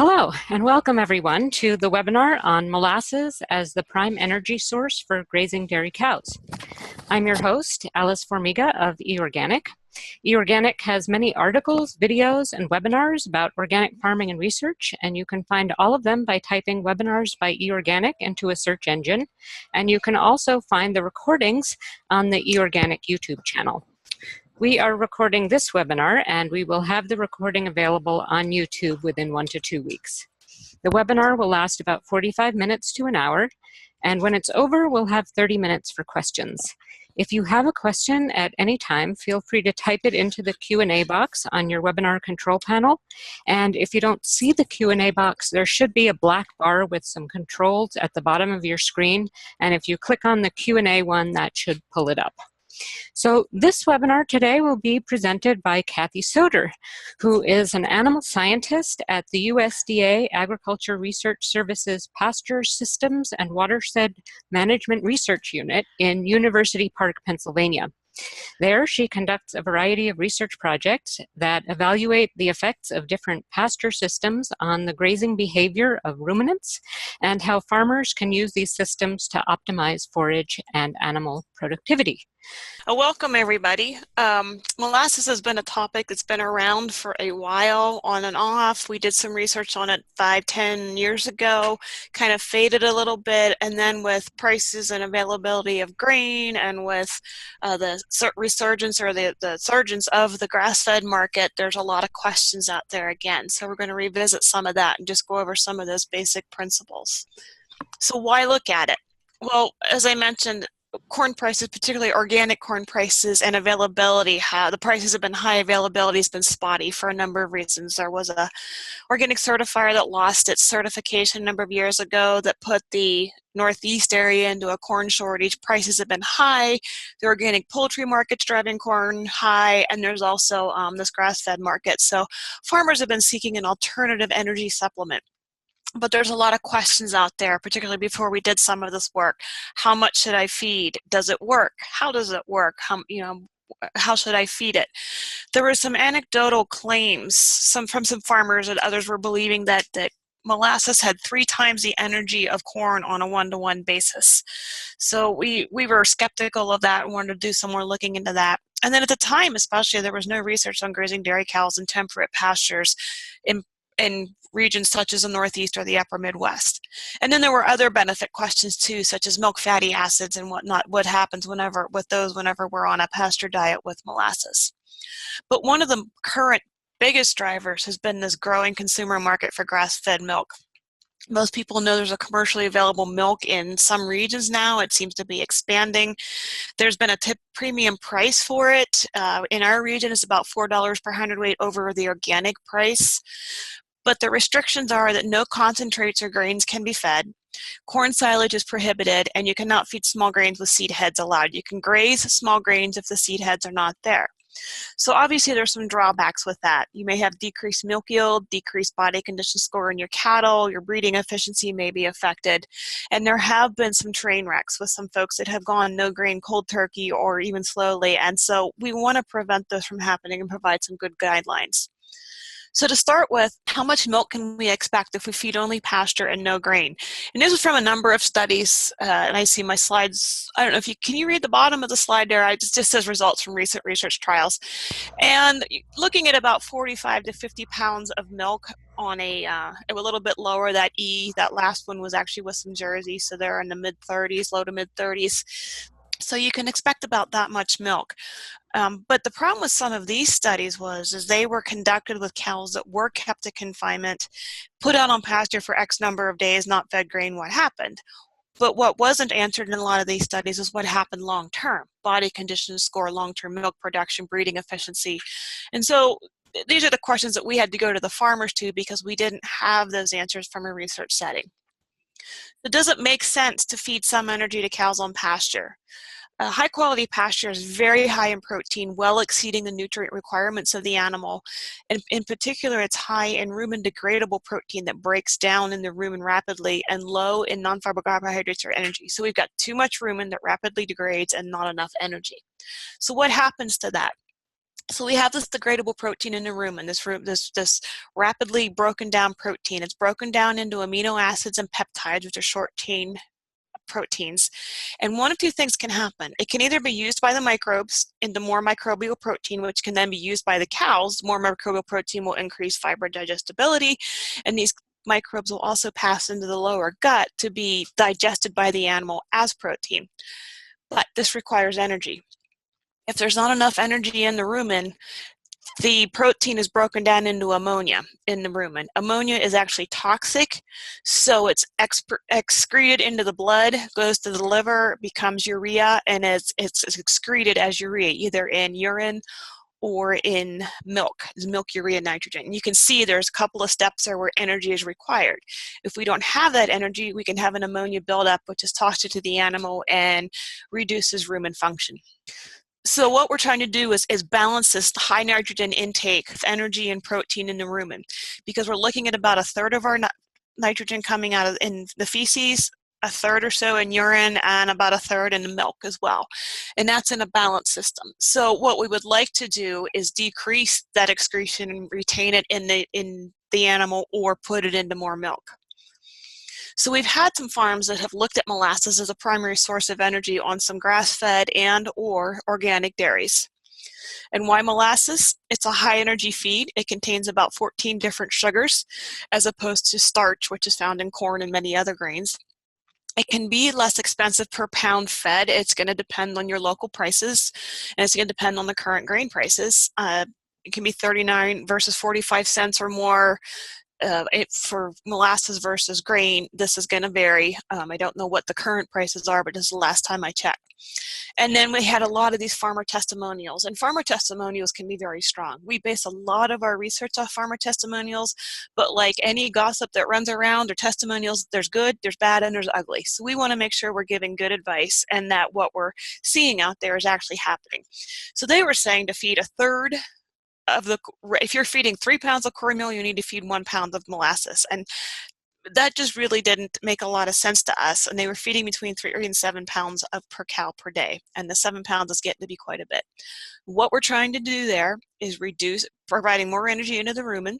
Hello, and welcome everyone to the webinar on molasses as the prime energy source for grazing dairy cows. I'm your host, Alice Formiga of eOrganic. eOrganic has many articles, videos, and webinars about organic farming and research, and you can find all of them by typing webinars by eOrganic into a search engine. And you can also find the recordings on the eOrganic YouTube channel. We are recording this webinar, and we will have the recording available on YouTube within 1 to 2 weeks. The webinar will last about 45 minutes to an hour, and when it's over, we'll have 30 minutes for questions. If you have a question at any time, feel free to type it into the Q&A box on your webinar control panel. And if you don't see the Q&A box, there should be a black bar with some controls at the bottom of your screen. And if you click on the Q&A one, that should pull it up. So this webinar today will be presented by Kathy Soder, who is an animal scientist at the USDA Agriculture Research Services Pasture Systems and Watershed Management Research Unit in University Park, Pennsylvania. There, she conducts a variety of research projects that evaluate the effects of different pasture systems on the grazing behavior of ruminants and how farmers can use these systems to optimize forage and animal productivity. Welcome, everybody. Molasses has been a topic that's been around for a while, on and off. We did some research on it 5-10 years ago, kind of faded a little bit, and then with prices and availability of grain and with the resurgence or the surgence of the grass-fed market, there's a lot of questions out there again. So we're going to revisit some of that and just go over some of those basic principles. So why look at it? Well, as I mentioned, corn prices, particularly organic corn prices and availability, the prices have been high, availability has been spotty for a number of reasons. There was a organic certifier that lost its certification a number of years ago that put the Northeast area into a corn shortage. Prices have been high. The organic poultry market's driving corn high, and there's also this grass-fed market. So farmers have been seeking an alternative energy supplement. But there's a lot of questions out there, particularly before we did some of this work. How much should I feed? Does it work? How does it work? How should I feed it? There were some anecdotal claims from some farmers, and others were believing that molasses had 3 times the energy of corn on a one-to-one basis. So we were skeptical of that and wanted to do some more looking into that. And then at the time, especially, there was no research on grazing dairy cows in temperate pastures in regions such as the Northeast or the upper Midwest. And then there were other benefit questions too, such as milk fatty acids and whatnot, what happens whenever we're on a pasture diet with molasses. But one of the current biggest drivers has been this growing consumer market for grass-fed milk. Most people know there's a commercially available milk in some regions now. It seems to be expanding. There's been a premium price for it. In our region, it's about $4 per hundredweight over the organic price. But the restrictions are that no concentrates or grains can be fed. Corn silage is prohibited, and you cannot feed small grains with seed heads allowed. You can graze small grains if the seed heads are not there. So obviously there's some drawbacks with that. You may have decreased milk yield, decreased body condition score in your cattle, your breeding efficiency may be affected, and there have been some train wrecks with some folks that have gone no grain cold turkey or even slowly, and so we want to prevent this from happening and provide some good guidelines. So to start with, how much milk can we expect if we feed only pasture and no grain? And this is from a number of studies, and I see my slides. I don't know if can you read the bottom of the slide there? It just says results from recent research trials. And looking at about 45 to 50 pounds of milk on a little bit lower, that last one was actually with some Jersey, so they're in the mid-30s, low to mid-30s. So you can expect about that much milk. But the problem with some of these studies is they were conducted with cows that were kept in confinement, put out on pasture for X number of days, not fed grain. What happened? But what wasn't answered in a lot of these studies is what happened long term: body condition score, long-term milk production, breeding efficiency. And so these are the questions that we had to go to the farmers to, because we didn't have those answers from a research setting. So does it make sense to feed some energy to cows on pasture? High quality pasture is very high in protein, well exceeding the nutrient requirements of the animal. And in particular, it's high in rumen degradable protein that breaks down in the rumen rapidly, and low in non-fiber carbohydrates or energy. So we've got too much rumen that rapidly degrades and not enough energy. So what happens to that? So we have this degradable protein in the rumen, this rapidly broken down protein. It's broken down into amino acids and peptides, which are short chain proteins. And one of two things can happen. It can either be used by the microbes into more microbial protein, which can then be used by the cows. More microbial protein will increase fiber digestibility, and these microbes will also pass into the lower gut to be digested by the animal as protein. But this requires energy. If there's not enough energy in the rumen, the protein is broken down into ammonia in the rumen. Ammonia is actually toxic, so it's excreted into the blood, goes to the liver, becomes urea, and it's excreted as urea, either in urine or in milk, urea, nitrogen. And you can see there's a couple of steps there where energy is required. If we don't have that energy, we can have an ammonia buildup, which is toxic to the animal and reduces rumen function. So what we're trying to do is balance this high nitrogen intake of energy and protein in the rumen, because we're looking at about a third of our nitrogen coming out of in the feces, a third or so in urine, and about a third in the milk as well. And that's in a balanced system. So what we would like to do is decrease that excretion and retain it in the animal, or put it into more milk. So we've had some farms that have looked at molasses as a primary source of energy on some grass-fed and or organic dairies. And why molasses? It's a high energy feed. It contains about 14 different sugars, as opposed to starch, which is found in corn and many other grains. It can be less expensive per pound fed. It's going to depend on your local prices, and it's going to depend on the current grain prices. It can be 39 versus 45 cents or more. For molasses versus grain, this is going to vary. I don't know what the current prices are, but this is the last time I checked. And then we had a lot of these farmer testimonials, and farmer testimonials can be very strong. We base a lot of our research off farmer testimonials, but like any gossip that runs around or testimonials, there's good, there's bad, and there's ugly. So we want to make sure we're giving good advice and that what we're seeing out there is actually happening. So they were saying to feed a third if you're feeding 3 pounds of cornmeal, you need to feed 1 pound of molasses. And that just really didn't make a lot of sense to us. And they were feeding between 3 and 7 pounds per cow per day. And the 7 pounds is getting to be quite a bit. What we're trying to do there is providing more energy into the rumen,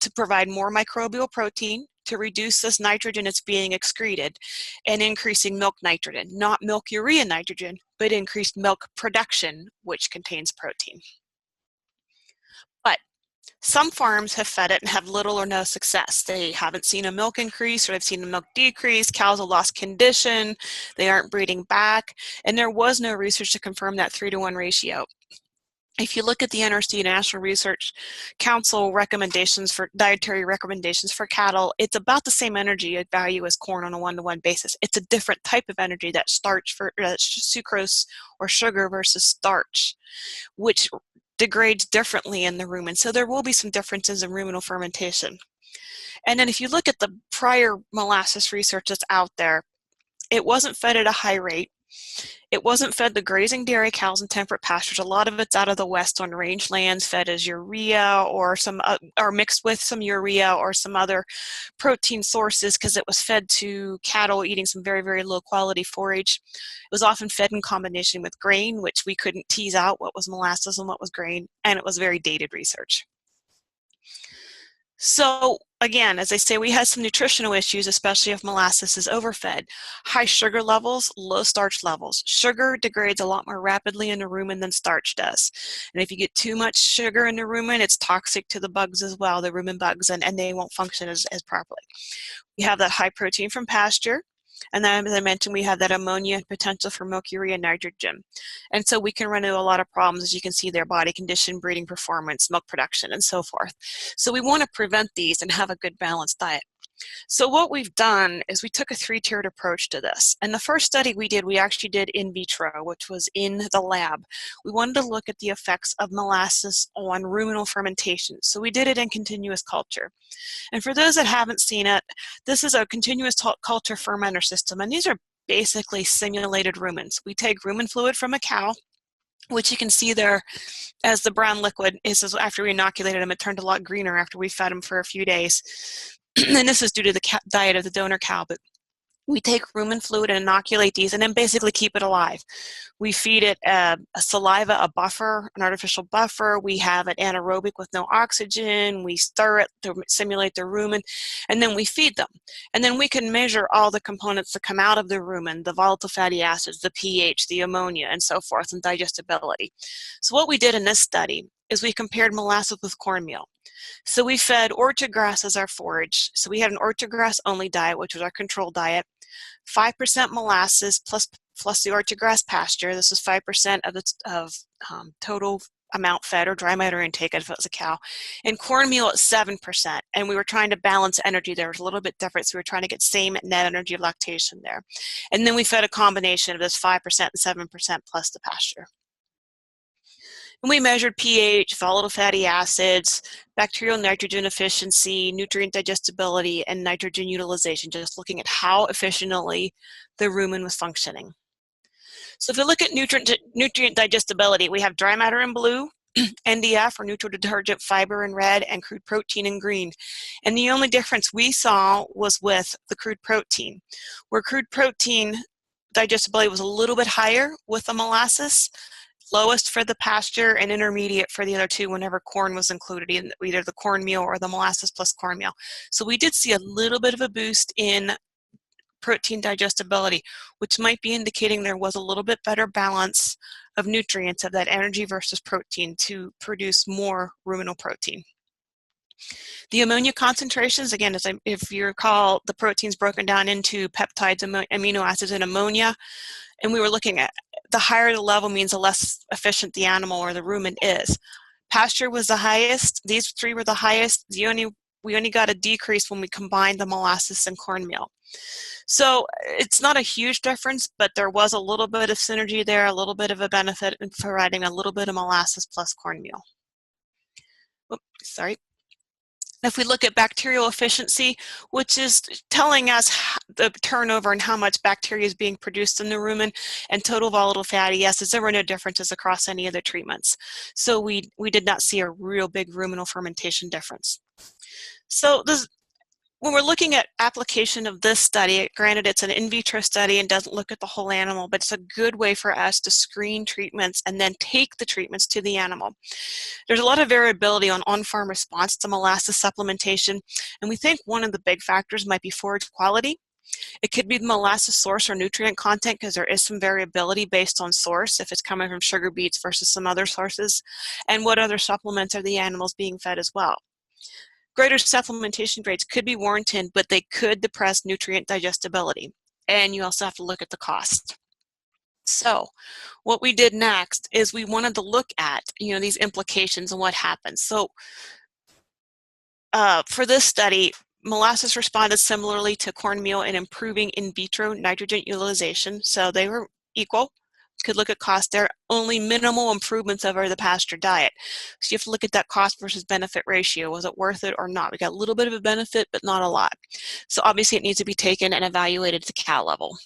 to provide more microbial protein, to reduce this nitrogen that's being excreted, and increasing milk nitrogen, not milk urea nitrogen, but increased milk production, which contains protein. But some farms have fed it and have little or no success. They haven't seen a milk increase, or they've seen a milk decrease. Cows have lost condition. They aren't breeding back. And there was no research to confirm that 3-to-1 ratio. If you look at the NRC, National Research Council recommendations for dietary recommendations for cattle, it's about the same energy value as corn on a 1-to-1 basis. It's a different type of energy, that sucrose or sugar versus starch, which degrades differently in the rumen. So there will be some differences in ruminal fermentation. And then if you look at the prior molasses research that's out there, it wasn't fed at a high rate. It wasn't fed to grazing dairy cows and temperate pastures. A lot of it's out of the west on rangelands, fed as urea or mixed with some urea or some other protein sources, because it was fed to cattle eating some very, very low quality forage. It was often fed in combination with grain, which we couldn't tease out what was molasses and what was grain, and it was very dated research. So again, as I say, we had some nutritional issues, especially if molasses is overfed. High sugar levels, low starch levels. Sugar degrades a lot more rapidly in the rumen than starch does. And if you get too much sugar in the rumen, it's toxic to the bugs as well, the rumen bugs, and they won't function as properly. We have that high protein from pasture. And then, as I mentioned, we have that ammonia potential for milk, urea, nitrogen. And so we can run into a lot of problems, as you can see there: body condition, breeding performance, milk production, and so forth. So we want to prevent these and have a good balanced diet. So what we've done is we took a 3-tiered approach to this. And the first study we actually did in vitro, which was in the lab. We wanted to look at the effects of molasses on ruminal fermentation. So we did it in continuous culture. And for those that haven't seen it, this is a continuous culture fermenter system. And these are basically simulated rumens. We take rumen fluid from a cow, which you can see there as the brown liquid. Is after we inoculated them, it turned a lot greener after we fed them for a few days. And this is due to the diet of the donor cow. But We take rumen fluid and inoculate these and then basically keep it alive. We feed it a saliva, a buffer, an artificial buffer. We have it anaerobic with no oxygen. We stir it to simulate the rumen, and then we feed them. And then we can measure all the components that come out of the rumen, the volatile fatty acids, the pH, the ammonia, and so forth, and digestibility. So what we did in this study is we compared molasses with cornmeal. So we fed ortograss as our forage. So we had an ortograss-only diet, which was our control diet. 5% molasses plus the ortograss pasture. This is 5% of the total amount fed, or dry matter intake if it was a cow, and cornmeal at 7%. And we were trying to balance energy there. It was a little bit different, so we were trying to get same net energy of lactation there. And then we fed a combination of this 5% and 7% plus the pasture. And we measured pH, volatile fatty acids, bacterial nitrogen efficiency, nutrient digestibility, and nitrogen utilization, just looking at how efficiently the rumen was functioning. So if you look at nutrient digestibility, we have dry matter in blue, NDF or neutral detergent fiber in red, and crude protein in green. And the only difference we saw was with the crude protein, where crude protein digestibility was a little bit higher with the molasses, lowest for the pasture, and intermediate for the other two whenever corn was included in either the cornmeal or the molasses plus cornmeal. So we did see a little bit of a boost in protein digestibility, which might be indicating there was a little bit better balance of nutrients of that energy versus protein to produce more ruminal protein. The ammonia concentrations, again, if you recall, the protein's broken down into peptides, amino acids, and ammonia. And we were looking at the higher the level means the less efficient the animal or the rumen is. Pasture was the highest. These three were the highest. We only got a decrease when we combined the molasses and cornmeal. So it's not a huge difference, but there was a little bit of synergy there, a little bit of a benefit in providing a little bit of molasses plus cornmeal. Oops, sorry. If we look at bacterial efficiency, which is telling us the turnover and how much bacteria is being produced in the rumen, and total volatile fatty acids, there were no differences across any of the treatments. So we did not see a real big ruminal fermentation difference. So when we're looking at application of this study, granted it's an in vitro study and doesn't look at the whole animal, but it's a good way for us to screen treatments and then take the treatments to the animal. There's a lot of variability on on-farm response to molasses supplementation, and we think one of the big factors might be forage quality. It could be the molasses source or nutrient content, because there is some variability based on source, if it's coming from sugar beets versus some other sources, and what other supplements are the animals being fed as well. Greater supplementation rates could be warranted, but they could depress nutrient digestibility. And you also have to look at the cost. So what we did next is we wanted to look at, these implications and what happens. So for this study, molasses responded similarly to cornmeal in improving in vitro nitrogen utilization. So they were equal. Could look at cost there, only minimal improvements over the pasture diet. So you have to look at that cost versus benefit ratio. Was it worth it or not? We got a little bit of a benefit, but not a lot. So obviously it needs to be taken and evaluated at the cow level.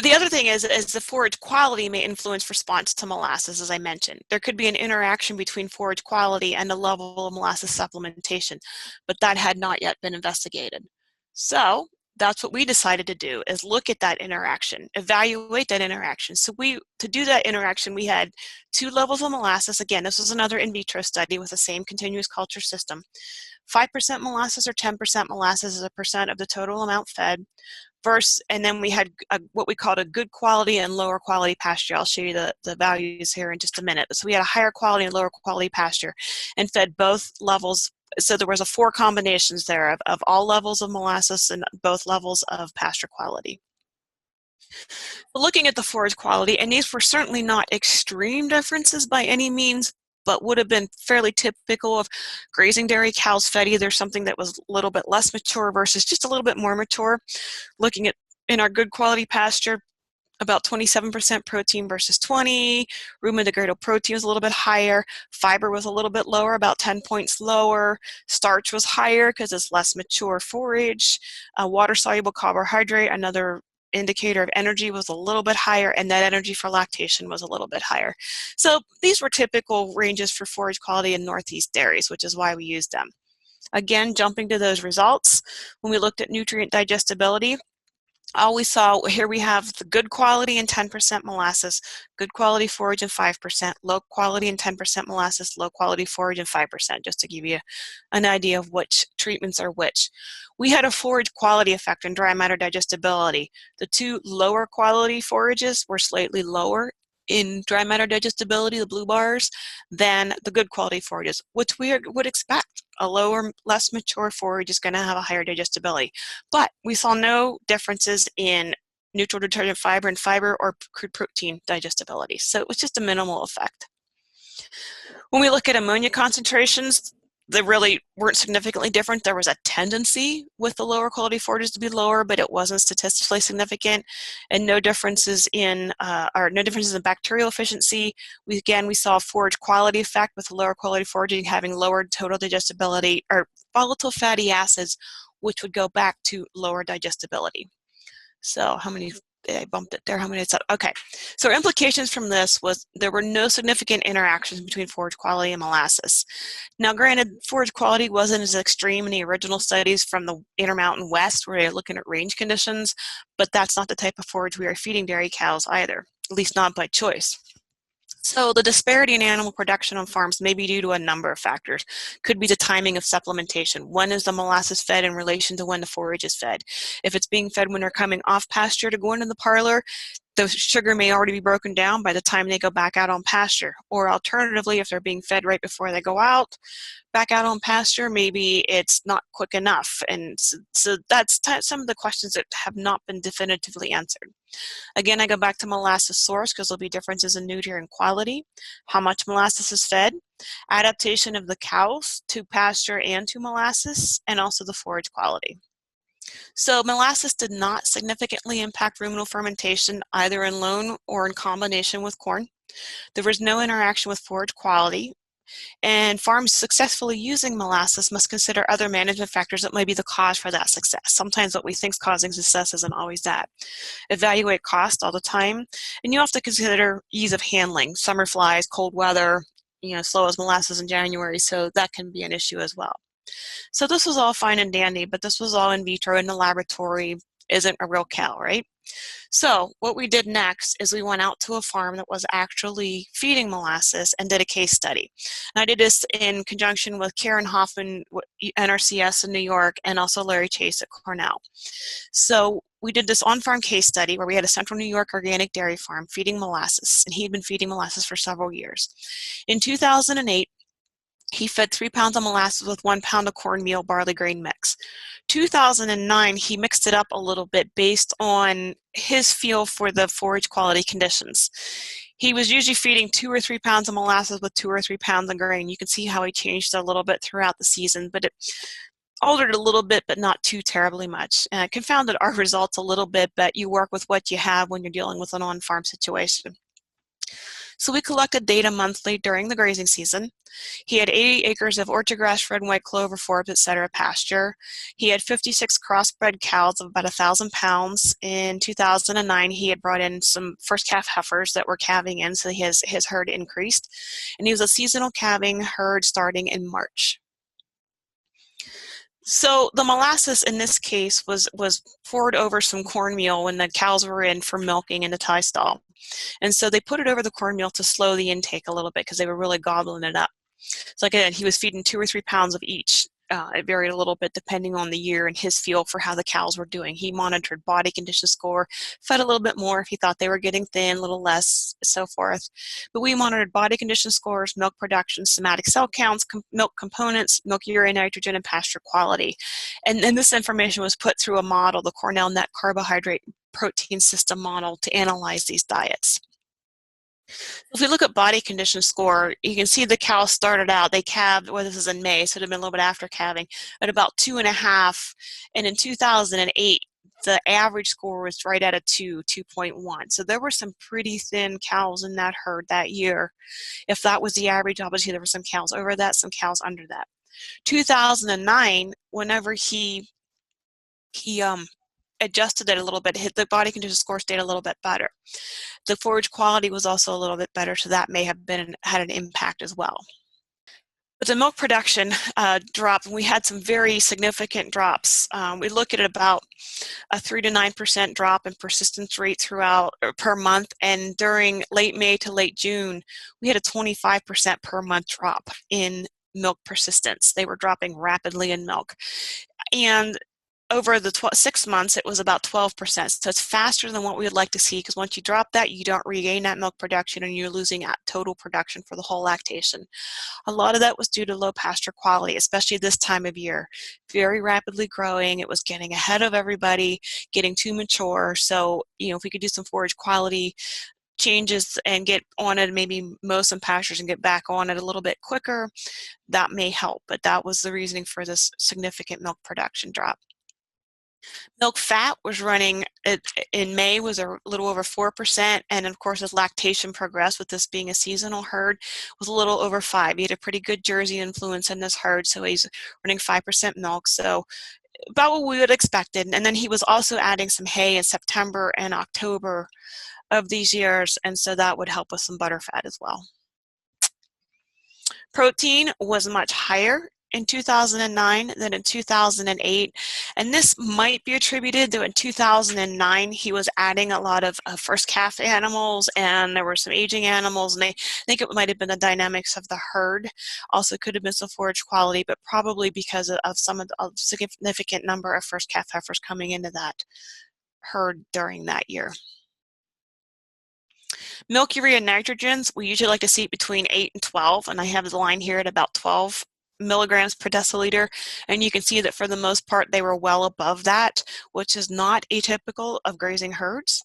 The other thing is the forage quality may influence response to molasses, as I mentioned. There could be an interaction between forage quality and the level of molasses supplementation, but that had not yet been investigated. So that's what we decided to do, is look at that interaction, evaluate that interaction. So to do that interaction, we had 2 levels of molasses. Again, this was another in vitro study with the same continuous culture system. 5% molasses or 10% molasses as a percent of the total amount fed. And then we had what we called a good quality and lower quality pasture. I'll show you the values here in just a minute. So we had a higher quality and lower quality pasture and fed both levels. So there was 4 combinations there of all levels of molasses and both levels of pasture quality. Looking at the forage quality, and these were certainly not extreme differences by any means, but would have been fairly typical of grazing dairy cows fed either something that was a little bit less mature versus just a little bit more mature. Looking at in our good quality pasture, about 27% protein versus 20. Rumen degradable protein was a little bit higher. Fiber was a little bit lower, about 10 points lower. Starch was higher because it's less mature forage. Water-soluble carbohydrate, another indicator of energy, was a little bit higher, and net energy for lactation was a little bit higher. So these were typical ranges for forage quality in Northeast dairies, which is why we used them. Again, jumping to those results, when we looked at nutrient digestibility, All we saw, here we have the good quality and 10% molasses, good quality forage and 5%, low quality and 10% molasses, low quality forage and 5%, just to give you an idea of which treatments are which. We had a forage quality effect in dry matter digestibility. The two lower quality forages were slightly lower in dry matter digestibility, the blue bars, than the good quality forages, which we would expect. A lower, less mature forage is going to have a higher digestibility. But we saw no differences in neutral detergent fiber and fiber or crude protein digestibility. So it was just a minimal effect. When we look at ammonia concentrations, they really weren't significantly different. There was a tendency with the lower quality forages to be lower, but it wasn't statistically significant, and no differences in bacterial efficiency. We saw a forage quality effect with the lower quality foraging having lowered total digestibility or volatile fatty acids, which would go back to lower digestibility. So how many? I bumped it there. How many? Okay. So our implications from this was there were no significant interactions between forage quality and molasses. Now, granted, forage quality wasn't as extreme in the original studies from the Intermountain West, where they're looking at range conditions, but that's not the type of forage we are feeding dairy cows either, at least not by choice. So the disparity in animal production on farms may be due to a number of factors. Could be the timing of supplementation. When is the molasses fed in relation to when the forage is fed? If it's being fed when they're coming off pasture to go into the parlor, the sugar may already be broken down by the time they go back out on pasture. Or alternatively, if they're being fed right before they go out, back out on pasture, maybe it's not quick enough. And so that's some of the questions that have not been definitively answered. Again, I go back to molasses source because there'll be differences in nutrient quality, how much molasses is fed, adaptation of the cows to pasture and to molasses, and also the forage quality. So molasses did not significantly impact ruminal fermentation either alone or in combination with corn. There was no interaction with forage quality, and farms successfully using molasses must consider other management factors that may be the cause for that success. Sometimes what we think is causing success isn't always that. Evaluate cost all the time, and you have to consider ease of handling. Summer flies, cold weather, slow as molasses in January, so that can be an issue as well. So this was all fine and dandy, but this was all in vitro in the laboratory, isn't a real cow, right? So what we did next is we went out to a farm that was actually feeding molasses and did a case study. And I did this in conjunction with Karen Hoffman, NRCS in New York, and also Larry Chase at Cornell. So we did this on-farm case study where we had a Central New York organic dairy farm feeding molasses, and he'd been feeding molasses for several years. In 2008, he fed 3 pounds of molasses with 1 pound of cornmeal barley grain mix. 2009, he mixed it up a little bit based on his feel for the forage quality conditions. He was usually feeding 2 or 3 pounds of molasses with 2 or 3 pounds of grain. You can see how he changed a little bit throughout the season, but it altered a little bit, but not too terribly much. And it confounded our results a little bit, but you work with what you have when you're dealing with an on-farm situation. So we collected data monthly during the grazing season. He had 80 acres of orchard grass, red and white clover, forbs, etc. pasture. He had 56 crossbred cows of about 1,000 pounds. In 2009, he had brought in some first calf heifers that were calving in, so his herd increased. And he was a seasonal calving herd starting in March. So the molasses in this case was poured over some cornmeal when the cows were in for milking in the tie stall. And so they put it over the cornmeal to slow the intake a little bit because they were really gobbling it up. So again, he was feeding 2 or 3 pounds of each. It varied a little bit depending on the year and his feel for how the cows were doing. He monitored body condition score, fed a little bit more if he thought they were getting thin, a little less, so forth. But we monitored body condition scores, milk production, somatic cell counts, milk components, milk urea nitrogen, and pasture quality. And this information was put through a model, the Cornell Net Carbohydrate Protein System model, to analyze these diets. If we look at body condition score, you can see the cows started out, they calved, well, this is in May, so it had been a little bit after calving, at about 2.5, and in 2008, the average score was right at a 2.1. So there were some pretty thin cows in that herd that year. If that was the average, obviously there were some cows over that, some cows under that. 2009, whenever he adjusted it a little bit, the body condition score stayed a little bit better. The forage quality was also a little bit better, so that may have had an impact as well. But the milk production dropped, and we had some very significant drops. We look at about a 3 to 9% drop in persistence rate throughout per month, and during late May to late June, we had a 25% per month drop in milk persistence. They were dropping rapidly in milk. And over the 6 months, it was about 12%. So it's faster than what we would like to see, because once you drop that, you don't regain that milk production and you're losing total production for the whole lactation. A lot of that was due to low pasture quality, especially this time of year. Very rapidly growing. It was getting ahead of everybody, getting too mature. So, if we could do some forage quality changes and get on it, maybe mow some pastures and get back on it a little bit quicker, that may help. But that was the reasoning for this significant milk production drop. Milk fat was running in May was a little over 4%, and of course as lactation progressed, with this being a seasonal herd, was a little over 5. He had a pretty good Jersey influence in this herd, so he's running 5% milk, so about what we would expected. And then he was also adding some hay in September and October of these years, and so that would help with some butter fat as well. Protein was much higher in 2009 than in 2008, and this might be attributed to in 2009 he was adding a lot of first calf animals, and there were some aging animals, and I think it might have been the dynamics of the herd. Also could have been some forage quality, but probably because of some of the significant number of first calf heifers coming into that herd during that year. Milk urea nitrogens, we usually like to see between 8 and 12, and I have the line here at about 12 milligrams per deciliter, and you can see that for the most part they were well above that, which is not atypical of grazing herds.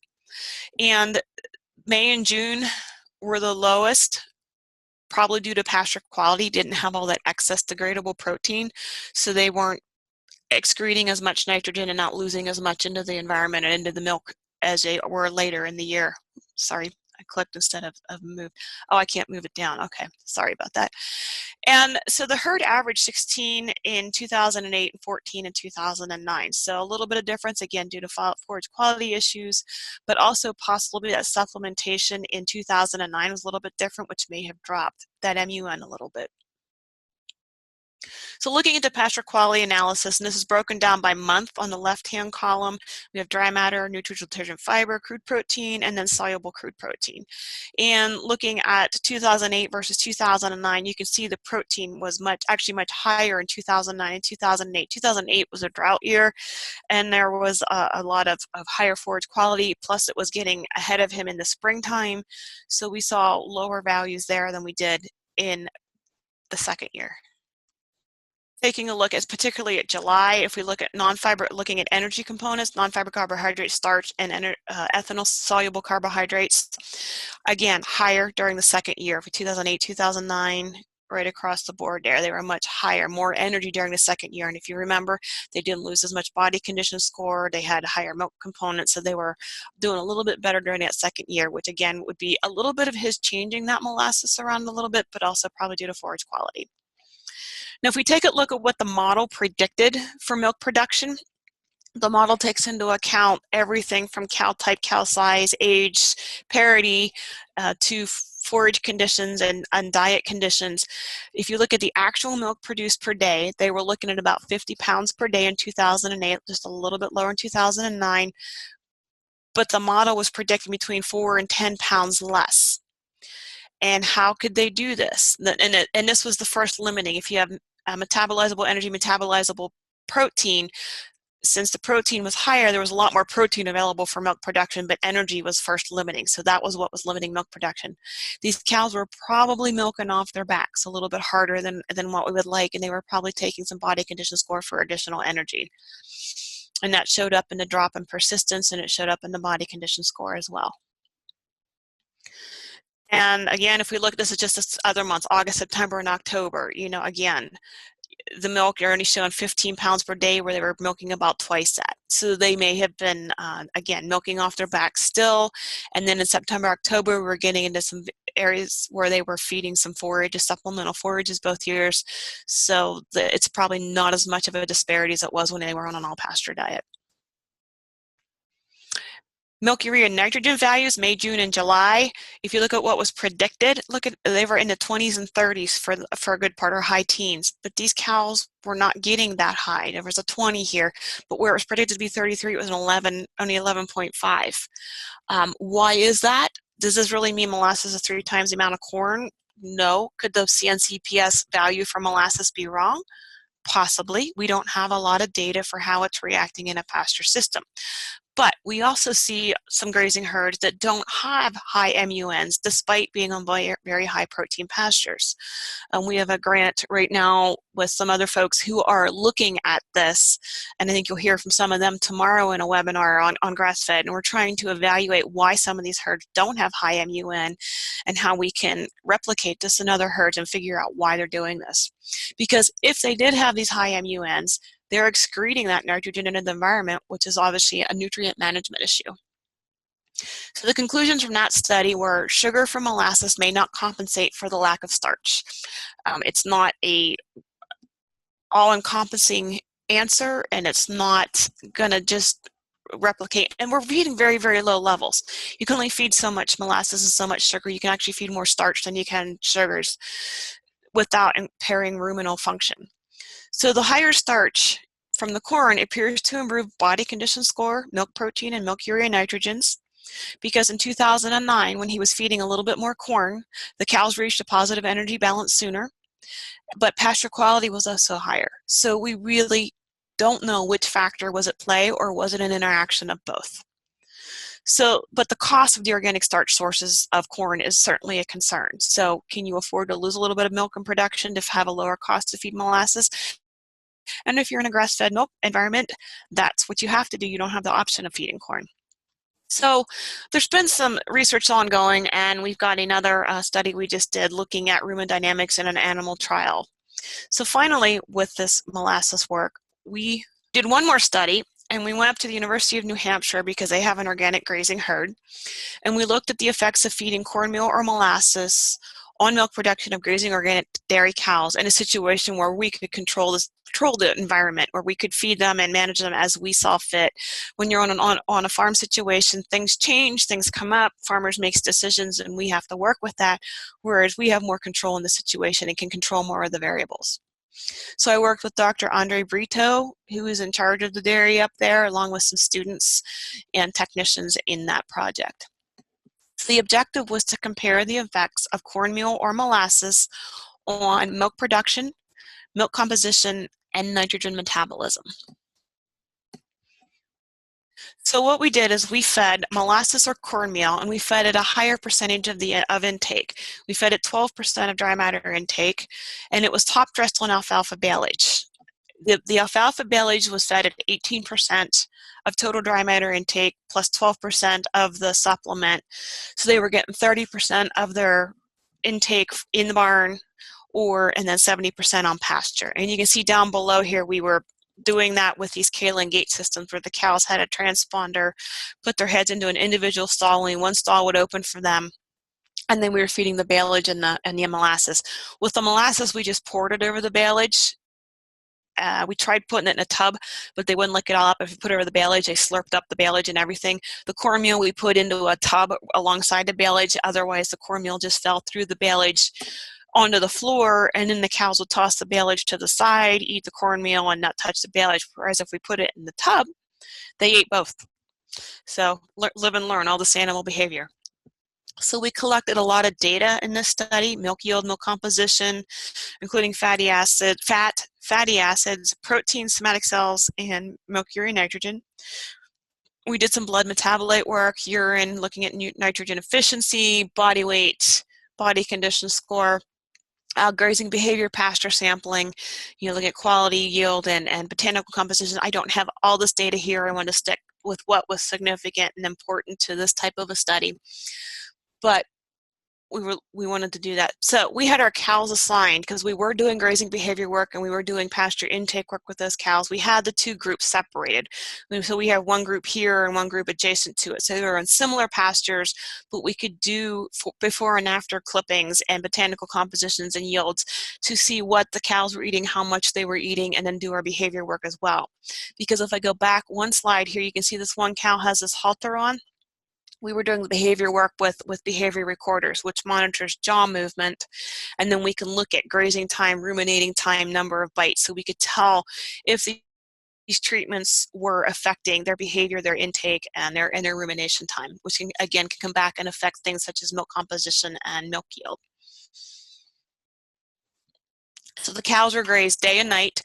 And May and June were the lowest, probably due to pasture quality, didn't have all that excess degradable protein, so they weren't excreting as much nitrogen and not losing as much into the environment and into the milk as they were later in the year. Sorry, I clicked instead of moved. Oh, I can't move it down. Okay, sorry about that. And so the herd averaged 16 in 2008 and 14 in 2009. So a little bit of difference, again, due to forage quality issues, but also possibly that supplementation in 2009 was a little bit different, which may have dropped that MUN a little bit. So looking into pasture quality analysis, and this is broken down by month on the left-hand column, we have dry matter, nutritional detergent fiber, crude protein, and then soluble crude protein. And looking at 2008 versus 2009, you can see the protein was actually much higher in 2009 and 2008. 2008 was a drought year, and there was a lot of higher forage quality, plus it was getting ahead of him in the springtime. So we saw lower values there than we did in the second year. Taking a look particularly at July, if we look at looking at energy components, non-fiber carbohydrates, starch, and ethanol soluble carbohydrates, again, higher during the second year. For 2008, 2009, right across the board there, they were much higher, more energy during the second year. And if you remember, they didn't lose as much body condition score, they had a higher milk component, so they were doing a little bit better during that second year, which again would be a little bit of his changing that molasses around a little bit, but also probably due to forage quality. Now, if we take a look at what the model predicted for milk production, the model takes into account everything from cow type, cow size, age, parity, to forage conditions and diet conditions. If you look at the actual milk produced per day, they were looking at about 50 pounds per day in 2008, just a little bit lower in 2009, but the model was predicting between 4 and 10 pounds less. And how could they do this? And this was the first limiting. If you have metabolizable energy, metabolizable protein, since the protein was higher, there was a lot more protein available for milk production, but energy was first limiting. So that was what was limiting milk production. These cows were probably milking off their backs a little bit harder than what we would like, and they were probably taking some body condition score for additional energy. And that showed up in the drop in persistence, and it showed up in the body condition score as well. And again, if we look, this is just this other months, August, September, and October, again, the milk, you're only showing 15 pounds per day where they were milking about twice that. So they may have been, again, milking off their back still. And then in September, October, we're getting into some areas where they were feeding some forages, supplemental forages both years. So it's probably not as much of a disparity as it was when they were on an all pasture diet. Milk urea nitrogen values, May, June, and July. If you look at what was predicted, they were in the 20s and 30s for a good part, or high teens. But these cows were not getting that high. There was a 20 here, but where it was predicted to be 33, it was an 11, only 11.5. Why is that? Does this really mean molasses is 3 times the amount of corn? No. Could the CNCPS value for molasses be wrong? Possibly. We don't have a lot of data for how it's reacting in a pasture system. But we also see some grazing herds that don't have high MUNs despite being on very high protein pastures. We have a grant right now with some other folks who are looking at this, and I think you'll hear from some of them tomorrow in a webinar on grass-fed, and we're trying to evaluate why some of these herds don't have high MUN and how we can replicate this in other herds and figure out why they're doing this. Because if they did have these high MUNs, they're excreting that nitrogen into the environment, which is obviously a nutrient management issue. So the conclusions from that study were sugar from molasses may not compensate for the lack of starch. It's not a all-encompassing answer, and it's not going to just replicate. And we're feeding very, very low levels. You can only feed so much molasses and so much sugar. You can actually feed more starch than you can sugars without impairing ruminal function. So the higher starch from the corn appears to improve body condition score, milk protein, and milk urea nitrogens, because in 2009, when he was feeding a little bit more corn, the cows reached a positive energy balance sooner, but pasture quality was also higher. So we really don't know which factor was at play, or was it an interaction of both. So, but the cost of the organic starch sources of corn is certainly a concern. So can you afford to lose a little bit of milk in production to have a lower cost to feed molasses? And if you're in a grass-fed milk environment, that's what you have to do. You don't have the option of feeding corn. So there's been some research ongoing, and we've got another study we just did looking at rumen dynamics in an animal trial. So finally, with this molasses work, we did one more study, and we went up to the University of New Hampshire because they have an organic grazing herd, and we looked at the effects of feeding cornmeal or molasses on milk production of grazing organic dairy cows in a situation where we could control the environment, where we could feed them and manage them as we saw fit. When you're on a farm situation, things change, things come up, farmers make decisions, and we have to work with that, whereas we have more control in the situation and can control more of the variables. So I worked with Dr. Andre Brito, who is in charge of the dairy up there, along with some students and technicians in that project. So the objective was to compare the effects of cornmeal or molasses on milk production, milk composition, and nitrogen metabolism. So what we did is we fed molasses or cornmeal, and we fed it a higher percentage of intake. We fed it 12% of dry matter intake, and it was top dressed on alfalfa baleage. The alfalfa baleage was fed at 18% of total dry matter intake plus 12% of the supplement. So they were getting 30% of their intake in the barn, and then 70% on pasture. And you can see down below here, we were doing that with these kaolin gate systems where the cows had a transponder, put their heads into an individual stall, only one stall would open for them. And then we were feeding the baleage and the molasses. With the molasses, we just poured it over the baleage. We tried putting it in a tub, but they wouldn't lick it all up. If you put it over the baleage, they slurped up the baleage and everything. The cornmeal we put into a tub alongside the baleage. Otherwise, the cornmeal just fell through the baleage onto the floor, and then the cows would toss the baleage to the side, eat the cornmeal, and not touch the baleage. Whereas if we put it in the tub, they ate both. So live and learn all this animal behavior. So we collected a lot of data in this study: milk yield, milk composition, including fatty acids, protein, somatic cells, and milk urea nitrogen. We did some blood metabolite work, urine, looking at nitrogen efficiency, body weight, body condition score, grazing behavior, pasture sampling, look at quality, yield, and botanical composition. I don't have all this data here. I want to stick with what was significant and important to this type of a study. But we wanted to do that. So we had our cows assigned because we were doing grazing behavior work and we were doing pasture intake work with those cows. We had the two groups separated. So we have one group here and one group adjacent to it. So they were in similar pastures, but we could do before and after clippings and botanical compositions and yields to see what the cows were eating, how much they were eating, and then do our behavior work as well. Because if I go back one slide here, you can see this one cow has this halter on. we were doing the behavior work with behavior recorders, which monitors jaw movement, and then we can look at grazing time, ruminating time, number of bites, so we could tell if these treatments were affecting their behavior, their intake, and their rumination time, which can, again, can come back and affect things such as milk composition and milk yield. So the cows were grazed day and night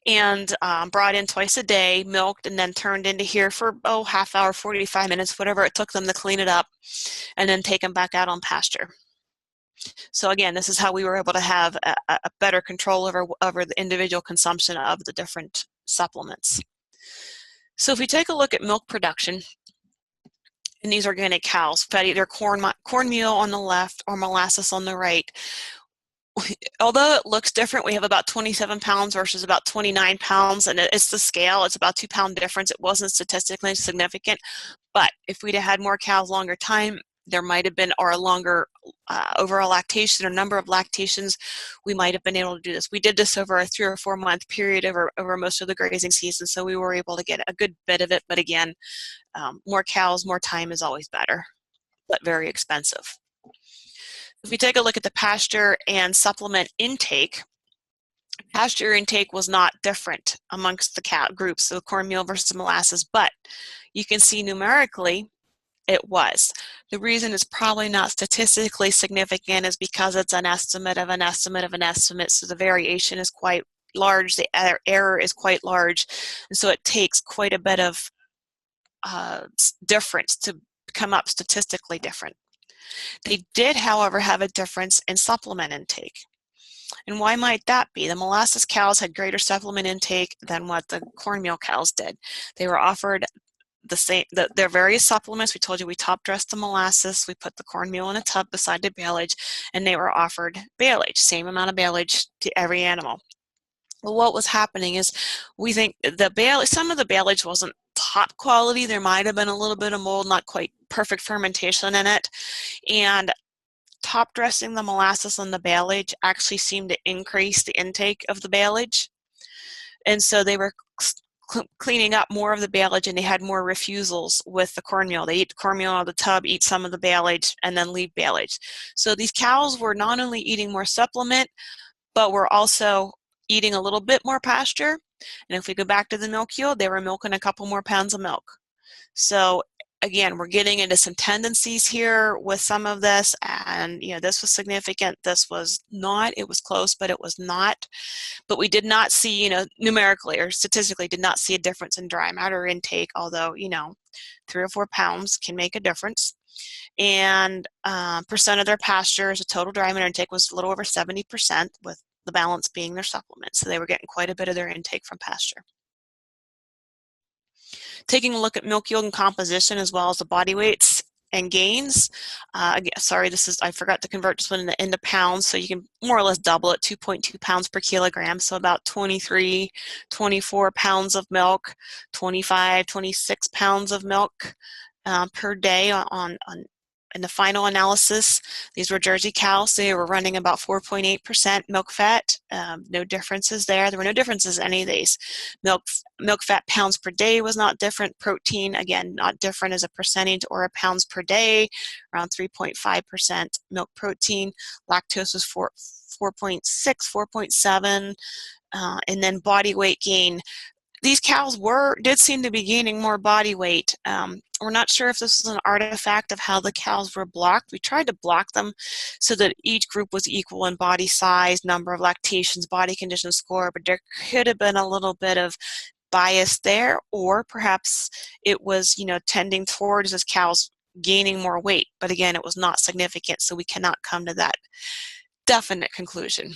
and brought in twice a day, milked, and then turned into here for, half hour, 45 minutes, whatever it took them to clean it up, and then take them back out on pasture. So again, this is how we were able to have a better control over the individual consumption of the different supplements. So if we take a look at milk production in these organic cows, fed either cornmeal on the left or molasses on the right, although it looks different, we have about 27 pounds versus about 29 pounds, and it's the scale, it's about 2-pound difference. It wasn't statistically significant, but if we'd have had more cows longer time, there might have been, or a longer overall lactation or number of lactations, we might have been able to do this. We did this over a 3 or 4 month period over most of the grazing season, so we were able to get a good bit of it, but again, more cows, more time is always better, but very expensive. If we take a look at the pasture and supplement intake, pasture intake was not different amongst the cow groups, so cornmeal versus molasses, but you can see numerically it was. The reason it's probably not statistically significant is because it's an estimate of an estimate of an estimate, so the variation is quite large, the error is quite large, and so it takes quite a bit of difference to come up statistically different. They did, however, have a difference in supplement intake. And why might that be? The molasses cows had greater supplement intake than what the cornmeal cows did. They were offered the same, their various supplements. We told you we top dressed the molasses, we put the cornmeal in a tub beside the baleage, and they were offered baleage, same amount of baleage to every animal. Well, what was happening is we think some of the baleage wasn't top quality. There might have been a little bit of mold, not quite perfect fermentation in it, and top dressing the molasses on the baleage actually seemed to increase the intake of the baleage, and so they were cleaning up more of the baleage, and they had more refusals with the cornmeal. They eat cornmeal out of the tub, eat some of the baleage, and then leave baleage. So these cows were not only eating more supplement, but were also eating a little bit more pasture. And if we go back to the milk yield, they were milking a couple more pounds of milk. So again, we're getting into some tendencies here with some of this, and this was significant, this was not, it was close, but it was not. But we did not see, numerically or statistically did not see a difference in dry matter intake, although, 3 or 4 pounds can make a difference. And percent of their pastures, the total dry matter intake was a little over 70%, with the balance being their supplements. So they were getting quite a bit of their intake from pasture. Taking a look at milk yield and composition, as well as the body weights and gains. Sorry, I forgot to convert this one into pounds, so you can more or less double it, 2.2 pounds per kilogram, so about 23, 24 pounds of milk, 25, 26 pounds of milk per day in the final analysis. These were Jersey cows. They were running about 4.8% milk fat. No differences there. There were no differences in any of these. Milk fat pounds per day was not different. Protein, again, not different as a percentage or a pounds per day, around 3.5% milk protein. Lactose was 4.6, 4.7, and then body weight gain. These cows did seem to be gaining more body weight. We're not sure if this was an artifact of how the cows were blocked. We tried to block them so that each group was equal in body size, number of lactations, body condition score, but there could have been a little bit of bias there, or perhaps it was, tending towards this cows gaining more weight. But again, it was not significant, so we cannot come to that definite conclusion.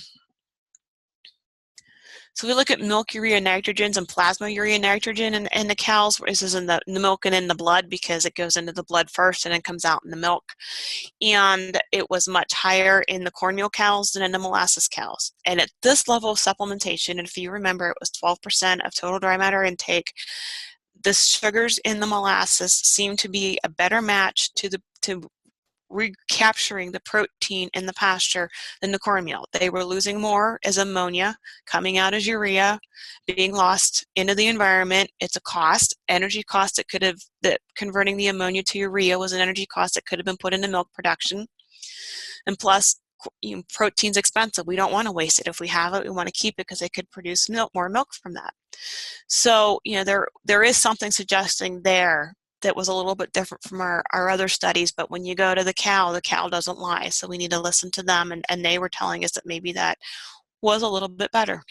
So we look at milk urea nitrogens and plasma urea nitrogen in the cows. This is in the milk and in the blood, because it goes into the blood first and then comes out in the milk. And it was much higher in the cornmeal cows than in the molasses cows. And at this level of supplementation, and if you remember, it was 12% of total dry matter intake, the sugars in the molasses seem to be a better match to recapturing the protein in the pasture than the cornmeal. They were losing more as ammonia coming out as urea, being lost into the environment. It's a cost, energy cost that converting the ammonia to urea was an energy cost that could have been put into milk production. And plus, protein's expensive. We don't want to waste it. If we have it, we want to keep it because they could produce more milk from that. So, there is something suggesting there that was a little bit different from our other studies, but when you go to the cow doesn't lie. So we need to listen to them, and they were telling us that maybe that was a little bit better.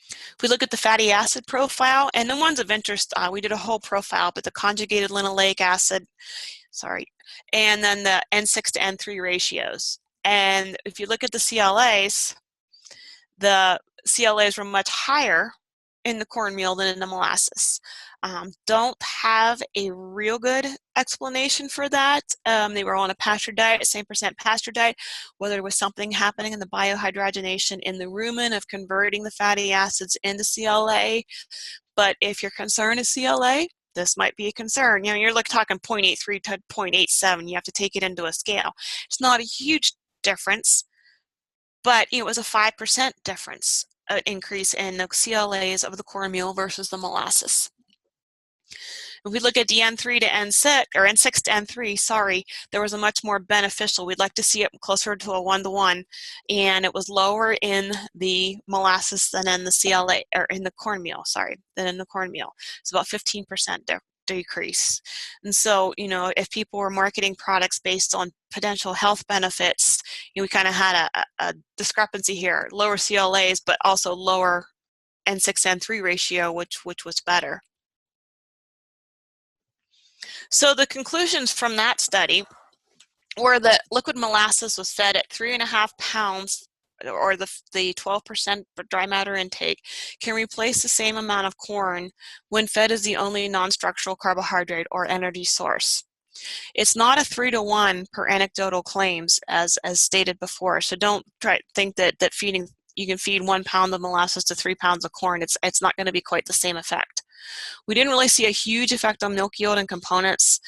If we look at the fatty acid profile, and the ones of interest, we did a whole profile, but the conjugated linoleic acid, and then the N6 to N3 ratios. And if you look at the CLAs were much higher in the cornmeal than in the molasses. Don't have a real good explanation for that. They were on a pasture diet, same percent pasture diet, whether there was something happening in the biohydrogenation in the rumen of converting the fatty acids into CLA. But if your concern is CLA, this might be a concern. You're talking 0.83 to 0.87. You have to take it into a scale. It's not a huge difference, but it was a 5% difference, an increase in the CLAs of the cornmeal versus the molasses. If we look at the N3 to N6, or N6 to N3, there was a much more beneficial. We'd like to see it closer to a 1-to-1, and it was lower in the molasses than in the CLA, or in the cornmeal, than in the cornmeal. It's about 15% decrease. And so, if people were marketing products based on potential health benefits, we kind of had a discrepancy here, lower CLAs, but also lower N6 N3 ratio, which was better. So the conclusions from that study were that liquid molasses was fed at 3.5 pounds, or the 12% dry matter intake, can replace the same amount of corn when fed as the only non-structural carbohydrate or energy source. It's not a 3-to-1 per anecdotal claims as stated before. So don't think that you can feed 1 pound of molasses to 3 pounds of corn. It's not going to be quite the same effect. We didn't really see a huge effect on milk yield and components.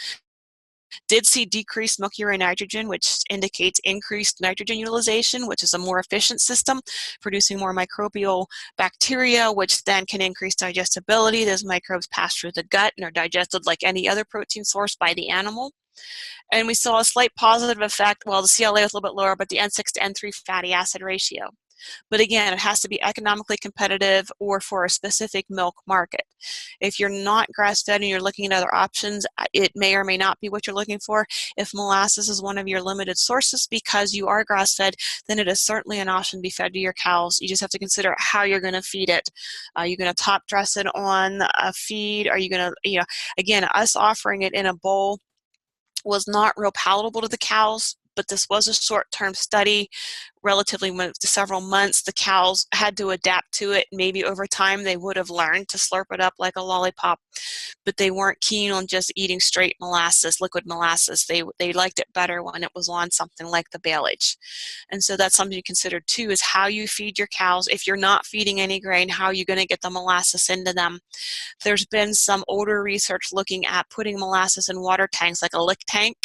Did see decreased milk urea nitrogen, which indicates increased nitrogen utilization, which is a more efficient system, producing more microbial bacteria, which then can increase digestibility. Those microbes pass through the gut and are digested like any other protein source by the animal. And we saw a slight positive effect, well, the CLA was a little bit lower, but the N6 to N3 fatty acid ratio. But again, it has to be economically competitive or for a specific milk market. If you're not grass-fed and you're looking at other options, it may or may not be what you're looking for. If molasses is one of your limited sources because you are grass-fed, then it is certainly an option to be fed to your cows. You just have to consider how you're going to feed it. Are you going to top dress it on a feed? Are you going to, again, us offering it in a bowl was not real palatable to the cows, but this was a short-term study, relatively several months. The cows had to adapt to it. Maybe over time they would have learned to slurp it up like a lollipop, but they weren't keen on just eating straight molasses, liquid molasses. They liked it better when it was on something like the baleage. And so that's something to consider too, is how you feed your cows. If you're not feeding any grain, how are you going to get the molasses into them? There's been some older research looking at putting molasses in water tanks, like a lick tank.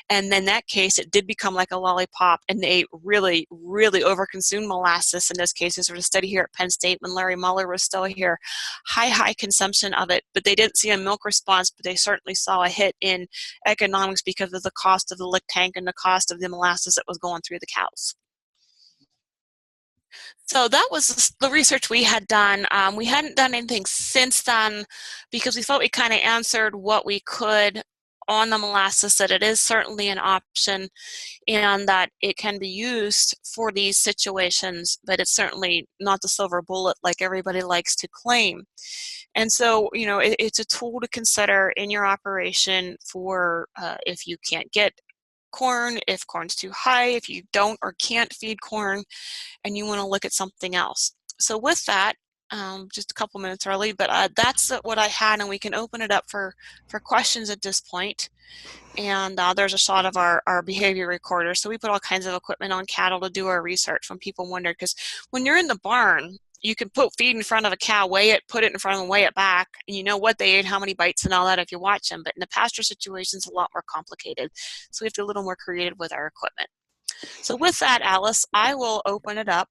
And in that case, it did become like a lollipop, and they really, really overconsumed molasses in those cases. There was a study here at Penn State when Larry Muller was still here, high consumption of it, but they didn't see a milk response, but they certainly saw a hit in economics because of the cost of the lick tank and the cost of the molasses that was going through the cows. So that was the research we had done. We hadn't done anything since then because we thought we kind of answered what we could on the molasses, that it is certainly an option and that it can be used for these situations, but it's certainly not the silver bullet like everybody likes to claim. And so, it's a tool to consider in your operation for if you can't get corn, if corn's too high, if you don't or can't feed corn, and you want to look at something else. So with that, just a couple minutes early, but that's what I had, and we can open it up for questions at this point. And there's a shot of our behavior recorder. So we put all kinds of equipment on cattle to do our research when people wonder, because when you're in the barn, you can put feed in front of a cow, weigh it, put it in front of them, weigh it back, and you know what they ate, how many bites and all that if you watch them. But in the pasture situation, it's a lot more complicated. So we have to be a little more creative with our equipment. So with that, Alice, I will open it up.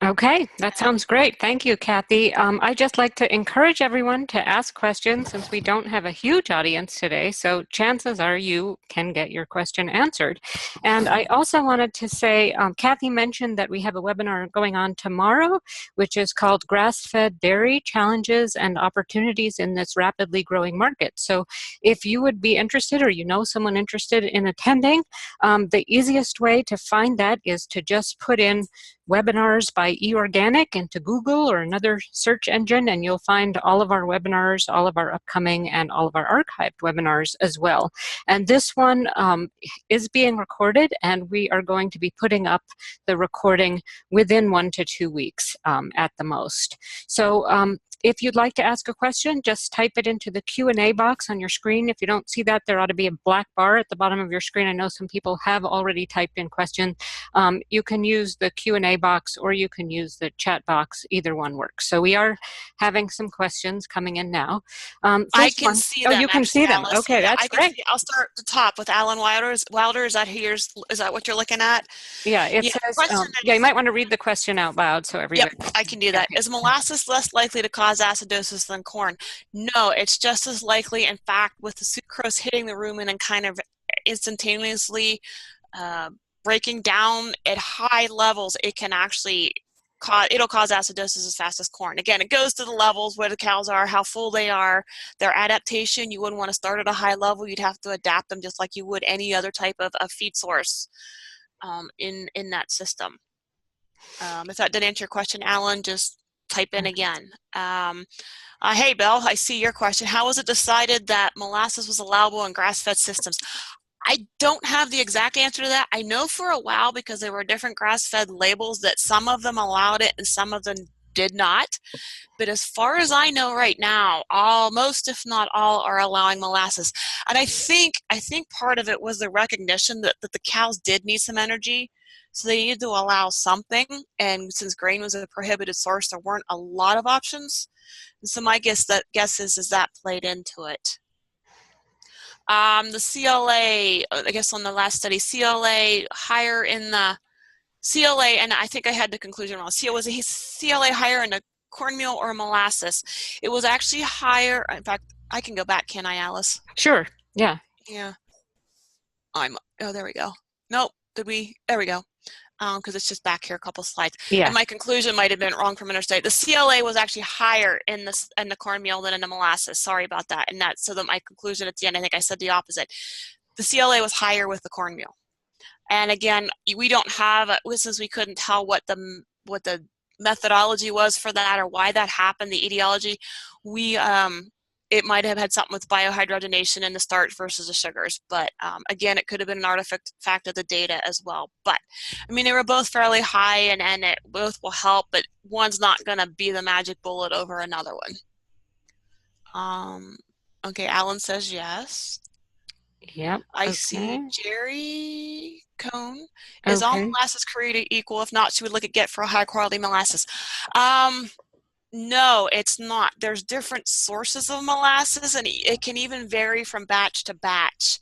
Okay, that sounds great. Thank you, Kathy. I'd just like to encourage everyone to ask questions since we don't have a huge audience today, so chances are you can get your question answered. And I also wanted to say, Kathy mentioned that we have a webinar going on tomorrow, which is called Grass-Fed Dairy Challenges and Opportunities in this Rapidly Growing Market. So if you would be interested or you know someone interested in attending, the easiest way to find that is to just put in webinars by eOrganic into Google or another search engine, and you'll find all of our webinars, all of our upcoming, and all of our archived webinars as well. And this one is being recorded, and we are going to be putting up the recording within 1 to 2 weeks at the most. So if you'd like to ask a question, just type it into the Q&A box on your screen. If you don't see that, there ought to be a black bar at the bottom of your screen. I know some people have already typed in questions. You can use the Q&A box or you can use the chat box. Either one works. So we are having some questions coming in now. I can see them. Oh, you can see them. Alice. Okay, Yeah, that's great. I'll start at the top with Alan Wilder. Is that what you're looking at? Yeah, it says, you might want to read the question out loud so everybody. Yep, I can do that. Is molasses less likely to cause acidosis than corn? No, it's just as likely. In fact, with the sucrose hitting the rumen and kind of instantaneously breaking down at high levels, it can actually it'll cause acidosis as fast as corn. Again, it goes to the levels where the cows are, how full they are, their adaptation. You wouldn't want to start at a high level. You'd have to adapt them just like you would any other type of feed source in that system. If that didn't answer your question, Alan, just type in again. Hey, Bill, I see your question. How was it decided that molasses was allowable in grass-fed systems? I don't have the exact answer to that. I know for a while, because there were different grass-fed labels, that some of them allowed it and some of them did not. But as far as I know right now, most if not all are allowing molasses. And I think part of it was the recognition that the cows did need some energy. So they needed to allow something, and since grain was a prohibited source, there weren't a lot of options. And so my guess is that played into it. The CLA, I guess on the last study, CLA higher in the CLA, and I think I had the conclusion wrong. Was a CLA higher in the cornmeal or molasses? It was actually higher. In fact, I can go back, can I, Alice? Sure. Yeah. Yeah. Oh, there we go. Nope. There we go. Because it's just back here a couple slides. Yeah. And my conclusion might have been wrong from interstate. The CLA was actually higher in the cornmeal than in the molasses. Sorry about that. And so that my conclusion at the end, I think I said the opposite. The CLA was higher with the cornmeal. And again, we don't have, since we couldn't tell what the methodology was for that or why that happened, the etiology, it might have had something with biohydrogenation in the starch versus the sugars. But again, it could have been an artifact of the data as well. But I mean, they were both fairly high, and it both will help, but one's not going to be the magic bullet over another one. Okay, Alan says yes. Yep. I see Jerry Cone. Is all molasses created equal? If not, she would look at get for a high quality molasses. No, it's not. There's different sources of molasses, and it can even vary from batch to batch.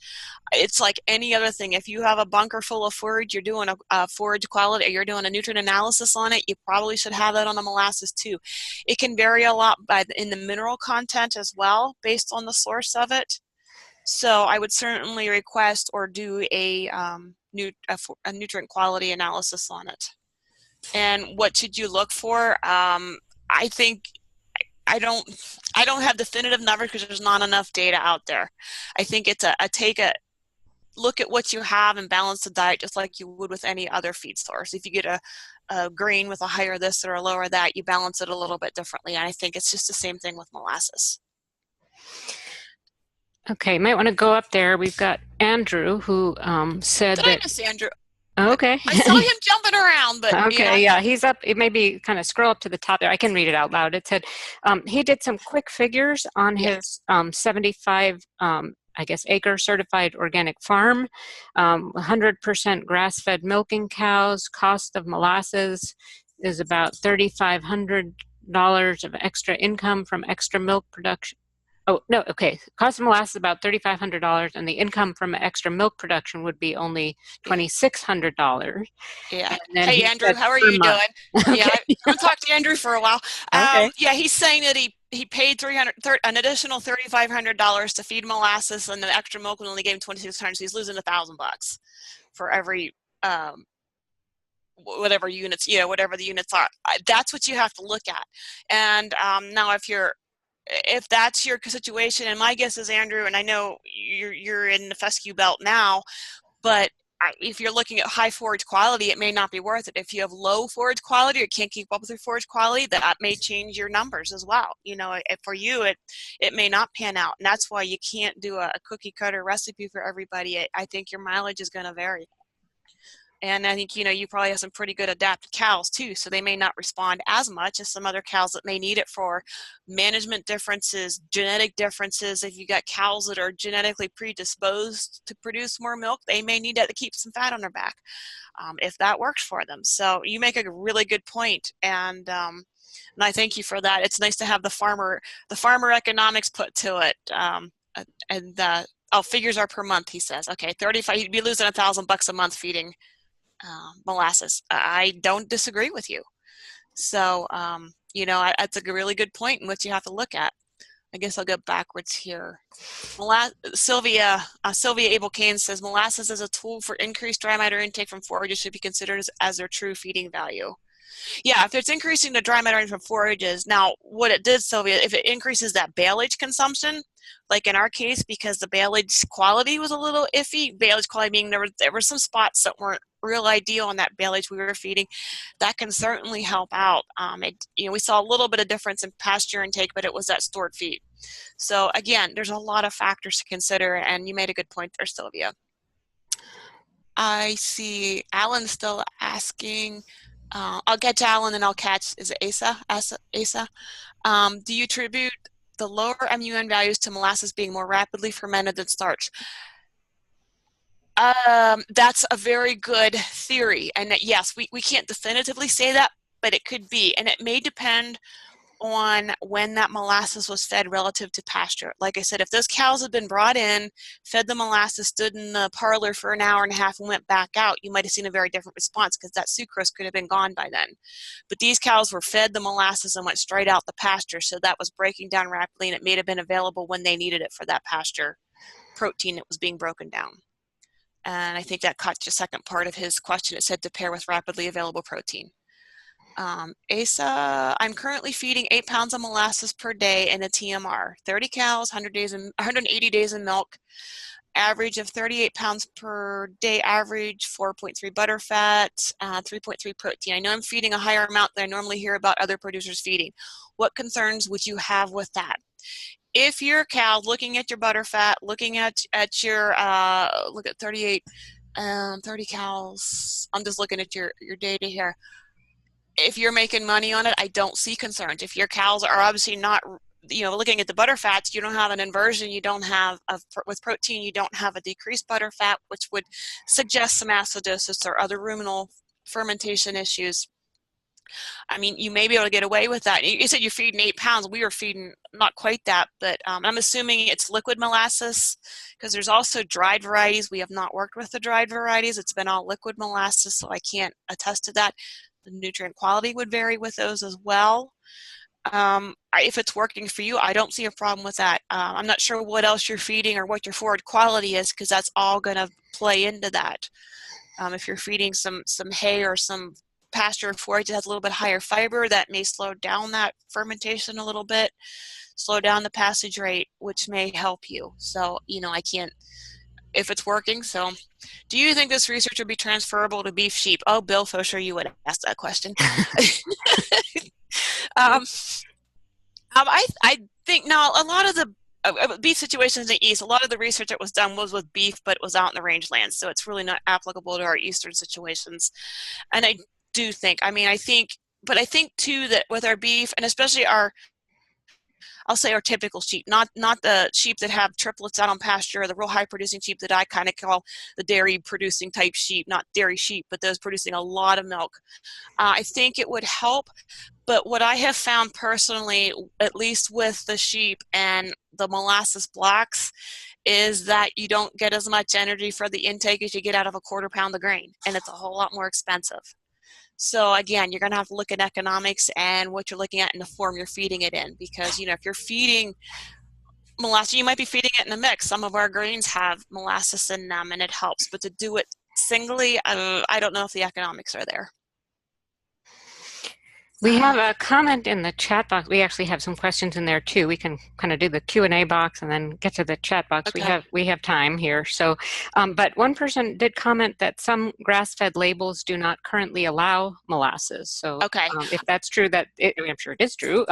It's like any other thing. If you have a bunker full of forage, you're doing a forage quality, or you're doing a nutrient analysis on it, you probably should have that on the molasses too. It can vary a lot in the mineral content as well, based on the source of it. So I would certainly request or do a nutrient quality analysis on it. And what should you look for? I think I don't have definitive numbers because there's not enough data out there. I think it's take a look at what you have and balance the diet just like you would with any other feed source. If you get a grain with a higher this or a lower that, you balance it a little bit differently. And I think it's just the same thing with molasses. Okay, might want to go up there. We've got Andrew who said Did I miss Andrew? Okay. I saw him jumping around, but okay, yeah, he's up. It may be kind of scroll up to the top there. I can read it out loud. It said he did some quick figures on his 75, I guess, acre certified organic farm, 100% grass-fed milking cows, cost of molasses, is about $3,500 of extra income from extra milk production. Oh, no, okay. Cost of molasses is about $3,500, and the income from extra milk production would be only $2,600. Yeah. And then Hey, he Andrew, said how are per you doing? month. Yeah, Okay. I haven't talked to Andrew for a while. Okay. Yeah, he's saying that he paid an additional $3,500 to feed molasses, and the extra milk only gave him 2,600. So he's losing $1,000 for every whatever units, whatever the units are. That's what you have to look at. And now, if that's your situation, and my guess is, Andrew, and I know you're in the fescue belt now, but if you're looking at high forage quality, it may not be worth it. If you have low forage quality or can't keep up with your forage quality, that may change your numbers as well. For you, it may not pan out, and that's why you can't do a cookie cutter recipe for everybody. I think your mileage is going to vary. And I think, you probably have some pretty good adapted cows too, so they may not respond as much as some other cows that may need it for management differences, genetic differences. If you got cows that are genetically predisposed to produce more milk, they may need that to keep some fat on their back, if that works for them. So you make a really good point, and I thank you for that. It's nice to have the farmer economics put to it. Figures are per month, he says. Okay, 35. He'd be losing $1,000 a month feeding molasses. I don't disagree with you. So, that's a really good point and what you have to look at. I guess I'll go backwards here. Sylvia Abel Kane says, molasses as a tool for increased dry matter intake from forages should be considered as their true feeding value. Yeah, if it's increasing the dry matter from forages, now what it did, Sylvia, if it increases that baleage consumption, like in our case, because the baleage quality was a little iffy, baleage quality meaning there were some spots that weren't real ideal on that baleage we were feeding, that can certainly help out. We saw a little bit of difference in pasture intake, but it was that stored feed. So again, there's a lot of factors to consider, and you made a good point there, Sylvia. I see Alan still asking. I'll get to Alan and I'll catch, is it Asa? Do you attribute the lower MUN values to molasses being more rapidly fermented than starch? That's a very good theory. And yes, we can't definitively say that, but it could be. And it may depend on when that molasses was fed relative to pasture. Like I said, if those cows had been brought in, fed the molasses, stood in the parlor for an hour and a half and went back out, you might have seen a very different response because that sucrose could have been gone by then. But these cows were fed the molasses and went straight out the pasture, so that was breaking down rapidly, and it may have been available when they needed it for that pasture protein that was being broken down. And I think that caught the second part of his question. It said to pair with rapidly available protein. Asa, I'm currently feeding 8 pounds of molasses per day in a TMR. 30 cows, 180 days in milk, average of 38 pounds per day average, 4.3 butter fat, 3.3 protein. I know I'm feeding a higher amount than I normally hear about other producers feeding. What concerns would you have with that? If your cow, looking at your butter fat, looking at your, look at 38, 30 cows, I'm just looking at your data here. If you're making money on it, I don't see concerns. If your cows are obviously not, looking at the butter fats, you don't have an inversion, you don't have, with protein, you don't have a decreased butter fat, which would suggest some acidosis or other ruminal fermentation issues. I mean, you may be able to get away with that. You said you're feeding 8 pounds. We were feeding not quite that, but I'm assuming it's liquid molasses because there's also dried varieties. We have not worked with the dried varieties. It's been all liquid molasses, so I can't attest to that. The nutrient quality would vary with those as well. If it's working for you, I don't see a problem with that. I'm not sure what else you're feeding or what your forward quality is because that's all going to play into that. If you're feeding some hay or some pasture forage that has a little bit higher fiber, that may slow down that fermentation a little bit, slow down the passage rate, which may help you. So, I can't, if it's working. So do you think this research would be transferable to beef sheep? Oh, Bill Fosher, you would ask that question. I think now a lot of the beef situations in the east, a lot of the research that was done was with beef, but it was out in the rangelands, so it's really not applicable to our eastern situations. And I think too that with our beef, and especially our I'll say our typical sheep, not the sheep that have triplets out on pasture, or the real high producing sheep that I kind of call the dairy producing type sheep, not dairy sheep, but those producing a lot of milk. I think it would help, but what I have found personally, at least with the sheep and the molasses blocks, is that you don't get as much energy for the intake as you get out of a quarter pound of grain, and it's a whole lot more expensive. So again, you're going to have to look at economics and what you're looking at in the form you're feeding it in, because if you're feeding molasses, you might be feeding it in a mix. Some of our grains have molasses in them and it helps, but to do it singly, I don't know if the economics are there. We have a comment in the chat box. We actually have some questions in there too. We can kind of do the Q&A box and then get to the chat box. Okay. We have time here. So, but one person did comment that some grass-fed labels do not currently allow molasses. So, okay. If that's true, I'm sure it is true.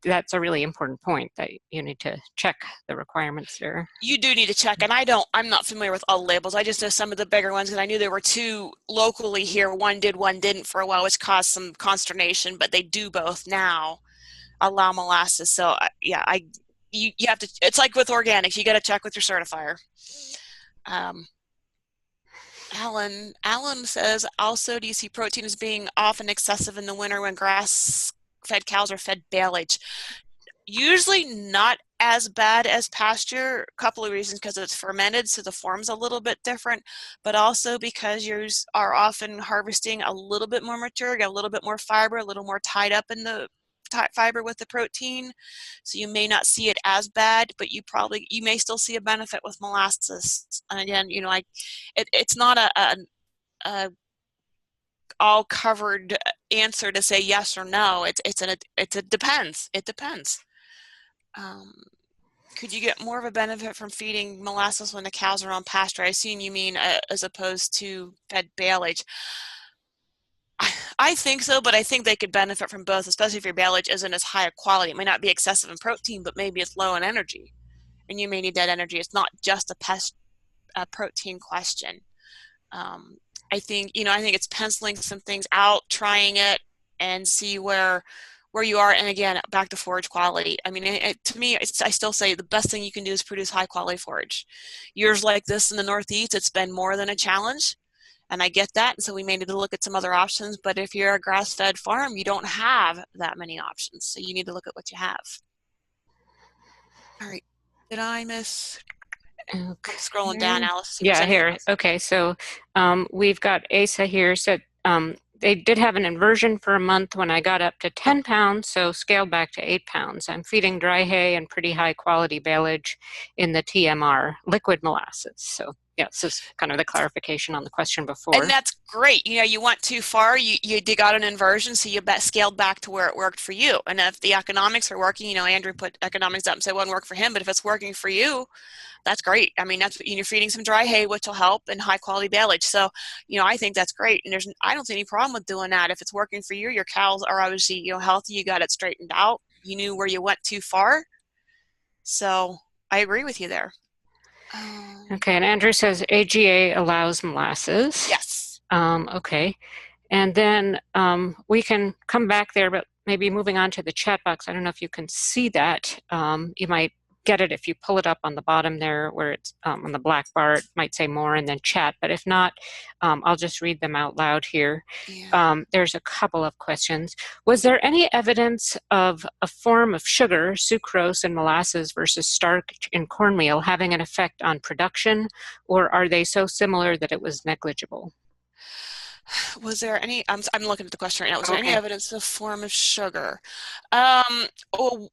That's a really important point, that you need to check the requirements there. You do need to check, and I'm not familiar with all the labels. I just know some of the bigger ones, and I knew there were two locally here. One did, one didn't for a while, which caused some consternation, but they do both now allow molasses. So yeah, you have to, it's like with organics, you got to check with your certifier. Alan says, also, do you see protein as being often excessive in the winter when grass-fed cows are fed baleage? Usually not as bad as pasture. A couple of reasons: because it's fermented, so the form's a little bit different, but also because you are often harvesting a little bit more mature, get a little bit more fiber, a little more tied up in the fiber with the protein, so you may not see it as bad, but you may still see a benefit with molasses. And again, it's not a all covered answer to say yes or no. It depends. It depends. Could you get more of a benefit from feeding molasses when the cows are on pasture? I assume you mean as opposed to fed baleage. I think so, but I think they could benefit from both, especially if your baleage isn't as high a quality. It may not be excessive in protein, but maybe it's low in energy, and you may need that energy. It's not just a protein question. I think it's penciling some things out, trying it, and see where you are. And again, back to forage quality. I mean, to me, I still say the best thing you can do is produce high quality forage. Years like this in the Northeast, it's been more than a challenge, and I get that. And so we may need to look at some other options. But if you're a grass-fed farm, you don't have that many options, so you need to look at what you have. All right, did I miss? Okay. Scrolling down, Alice. Yeah, here. Okay, so we've got Asa here. Said they did have an inversion for a month when I got up to 10 pounds, so scaled back to 8 pounds. I'm feeding dry hay and pretty high quality baleage in the TMR, liquid molasses. So yeah, this is kind of the clarification on the question before. And that's great. You went too far, you got an inversion, so you scaled back to where it worked for you. And if the economics are working, Andrew put economics up and said it wouldn't work for him, but if it's working for you, that's great. I mean, you're feeding some dry hay, which will help, and high quality baleage. So, I think that's great. And I don't see any problem with doing that. If it's working for you, your cows are obviously, healthy, you got it straightened out, you knew where you went too far. So I agree with you there. Okay, and Andrew says AGA allows molasses. Yes. Okay, and then we can come back there, but maybe moving on to the chat box. I don't know if you can see that. You might get it if you pull it up on the bottom there where it's on the black bar. It might say more and then chat, but if not, I'll just read them out loud here. Yeah. There's a couple of questions. Was there any evidence of a form of sugar, sucrose in molasses versus starch in cornmeal having an effect on production, or are they so similar that it was negligible? Was there any, I'm looking at the question right now, was there any evidence of a form of sugar? Well,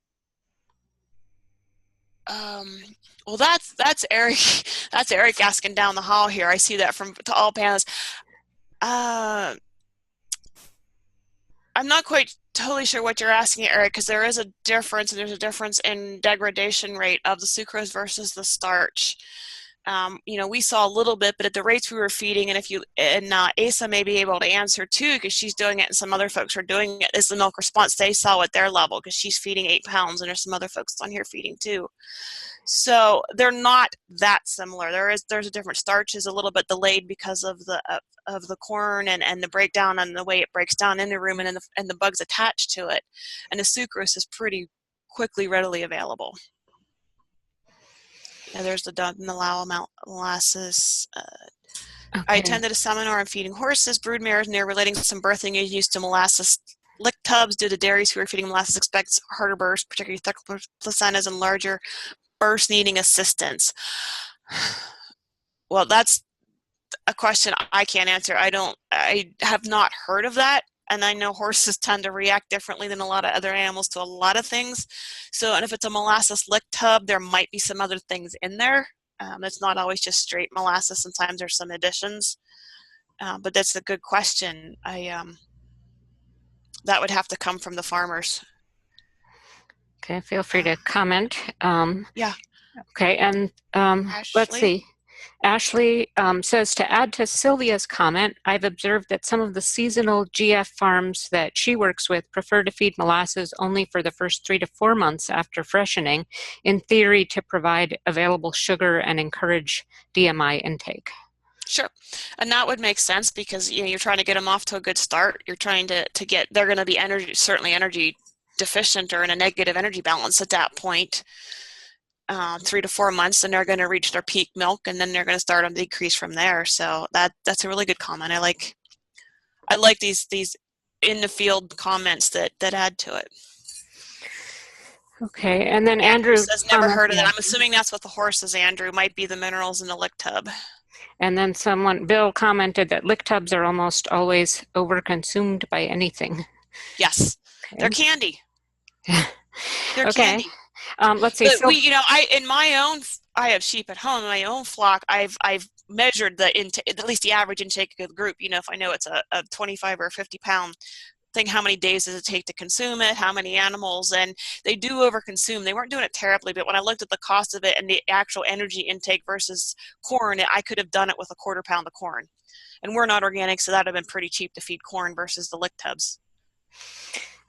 that's Eric. That's Eric asking down the hall here. I see that to all panelists. I'm not quite totally sure what you're asking, Eric, because there is a difference, and there's a difference in degradation rate of the sucrose versus the starch. We saw a little bit, but at the rates we were feeding, and Asa may be able to answer too, because she's doing it and some other folks are doing it, is the milk response they saw at their level, because she's feeding 8 pounds and there's some other folks on here feeding too. So they're not that similar. There's a different. Starch is a little bit delayed because of the corn and the breakdown and the way it breaks down in the rumen and the bugs attached to it, and the sucrose is pretty quickly, readily available. Yeah, there's the Dunlao molasses. Okay. I attended a seminar on feeding horses, broodmares, and they're relating some birthing use to molasses lick tubs due to dairies who are feeding molasses expects harder bursts, particularly thick placentas and larger bursts needing assistance. Well, that's a question I can't answer. I have not heard of that. And I know horses tend to react differently than a lot of other animals to a lot of things. So, and if it's a molasses lick tub, there might be some other things in there. It's not always just straight molasses. Sometimes there's some additions. But that's a good question. That would have to come from the farmers. Okay, feel free to comment. Yeah. Okay, and let's see. Ashley says, to add to Sylvia's comment, I've observed that some of the seasonal GF farms that she works with prefer to feed molasses only for the first 3 to 4 months after freshening, in theory to provide available sugar and encourage DMI intake. Sure, and that would make sense because you're trying to get them off to a good start. You're trying to get, they're going to be certainly energy deficient or in a negative energy balance at that point. 3 to 4 months, and they're going to reach their peak milk, and then they're going to start on decrease from there. So that's a really good comment. I like these in the field comments that add to it. Okay, and then Andrew says never heard of that. I'm assuming that's what the horses, Andrew, might be the minerals in the lick tub. And then Bill commented that lick tubs are almost always overconsumed by anything. Yes, okay. They're candy. They're okay. Candy. Let's see. But I have sheep at home in my own flock. I've measured the intake, at least the average intake of the group. If I know it's a 25 or 50 pound thing, how many days does it take to consume it? How many animals? And they do overconsume. They weren't doing it terribly, but when I looked at the cost of it and the actual energy intake versus corn, I could have done it with a 1/4 pound of corn. And we're not organic, so that would have been pretty cheap to feed corn versus the lick tubs.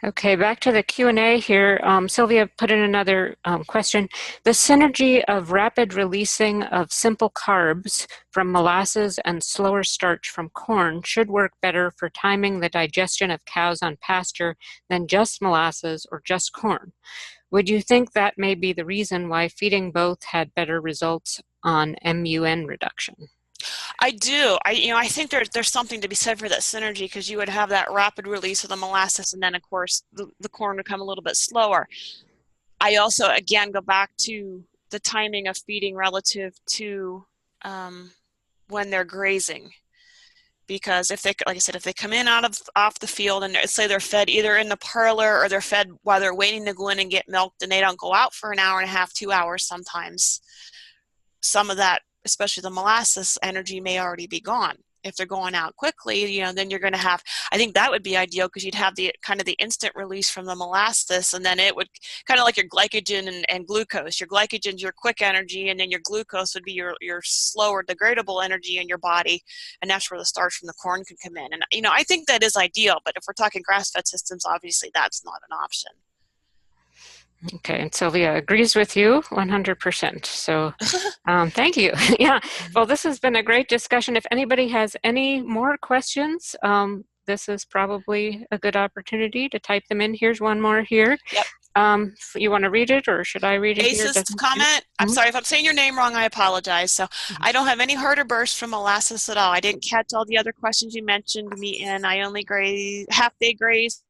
Okay, back to the Q&A here. Sylvia put in another question. The synergy of rapid releasing of simple carbs from molasses and slower starch from corn should work better for timing the digestion of cows on pasture than just molasses or just corn. Would you think that may be the reason why feeding both had better results on MUN reduction? I do. I think there's something to be said for that synergy, because you would have that rapid release of the molasses, and then of course the corn would come a little bit slower. I also again go back to the timing of feeding relative to when they're grazing, because if they, like I said, if they come in off the field and say they're fed either in the parlor or they're fed while they're waiting to go in and get milked, and they don't go out for an hour and a half, 2 hours sometimes, some of that, especially the molasses energy, may already be gone. If they're going out quickly, then you're going to have, I think that would be ideal, because you'd have the kind of the instant release from the molasses, and then it would kind of like your glycogen and glucose. Your glycogen's your quick energy, and then your glucose would be your slower degradable energy in your body, and that's where the starch from the corn could come in. And I think that is ideal, but if we're talking grass-fed systems, obviously that's not an option. Okay, and Sylvia agrees with you 100%. So thank you. Yeah, well, this has been a great discussion. If anybody has any more questions, this is probably a good opportunity to type them in. Here's one more here. Yep. You want to read it, or should I read it? Ace's comment, I'm sorry if I'm saying your name wrong, I apologize. So I don't have any harder bursts from molasses at all. I didn't catch all the other questions you mentioned me in. I only graze, half-day graze,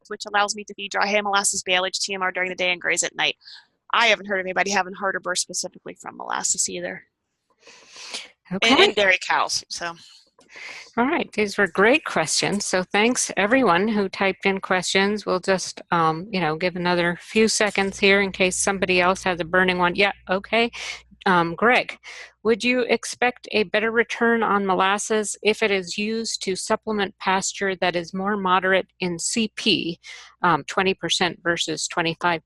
which allows me to feed dry hay, molasses, BLH, TMR during the day and graze at night. I haven't heard of anybody having harder bursts specifically from molasses either. Okay. And dairy cows. So. All right, these were great questions. So thanks everyone who typed in questions. We'll just, give another few seconds here in case somebody else has a burning one. Yeah, okay. Greg, would you expect a better return on molasses if it is used to supplement pasture that is more moderate in CP, 20% versus 25%?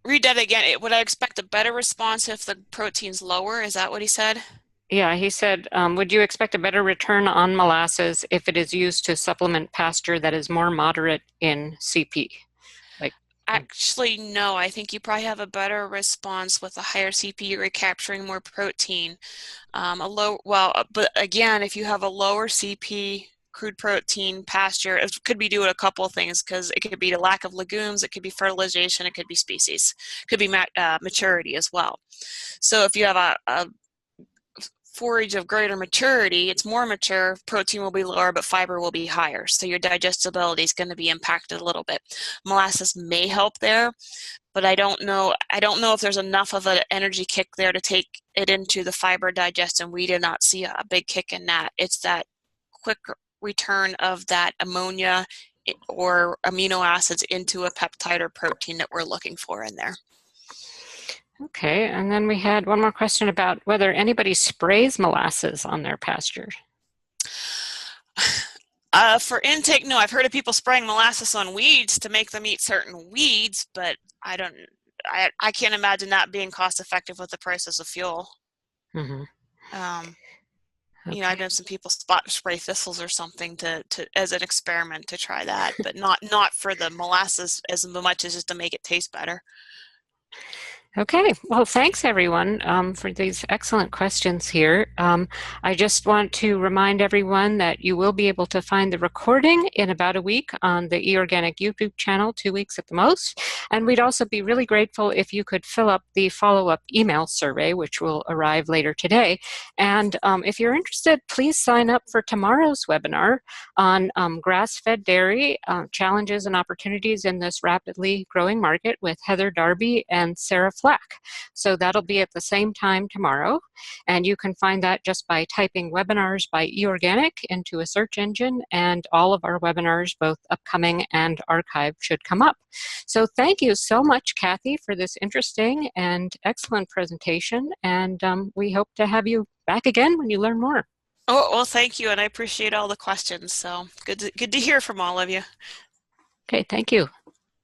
Read that again. Would I expect a better response if the protein's lower? Is that what he said? Yeah, he said, would you expect a better return on molasses if it is used to supplement pasture that is more moderate in CP? Actually, no. I think you probably have a better response with a higher CP. You're recapturing more protein. But again, if you have a lower CP crude protein, pasture. It could be due to a couple of things, because it could be the lack of legumes, it could be fertilization, it could be species, it could be maturity as well. So if you have a forage of greater maturity, it's more mature, protein will be lower, but fiber will be higher. So your digestibility is going to be impacted a little bit. Molasses may help there, but I don't know if there's enough of an energy kick there to take it into the fiber digestion. We did not see a big kick in that. It's that quick return of that ammonia or amino acids into a peptide or protein that we're looking for in there. Okay, and then we had one more question about whether anybody sprays molasses on their pasture. For intake, no. I've heard of people spraying molasses on weeds to make them eat certain weeds, but I can't imagine that being cost effective with the prices of fuel. Mm-hmm. You know, I've known some people spot spray thistles or something to as an experiment to try that, but not for the molasses as much as just to make it taste better. Okay, well, thanks everyone for these excellent questions here. I just want to remind everyone that you will be able to find the recording in about a week on the eOrganic YouTube channel, 2 weeks at the most. And we'd also be really grateful if you could fill up the follow-up email survey, which will arrive later today. And if you're interested, please sign up for tomorrow's webinar on grass-fed dairy, challenges and opportunities in this rapidly growing market with Heather Darby and Sarah Flack. So that'll be at the same time tomorrow, and you can find that just by typing webinars by eOrganic into a search engine, and all of our webinars, both upcoming and archived, should come up. So thank you so much, Kathy, for this interesting and excellent presentation, and we hope to have you back again when you learn more. Oh, well, thank you, and I appreciate all the questions. So good to hear from all of you. Okay, thank you.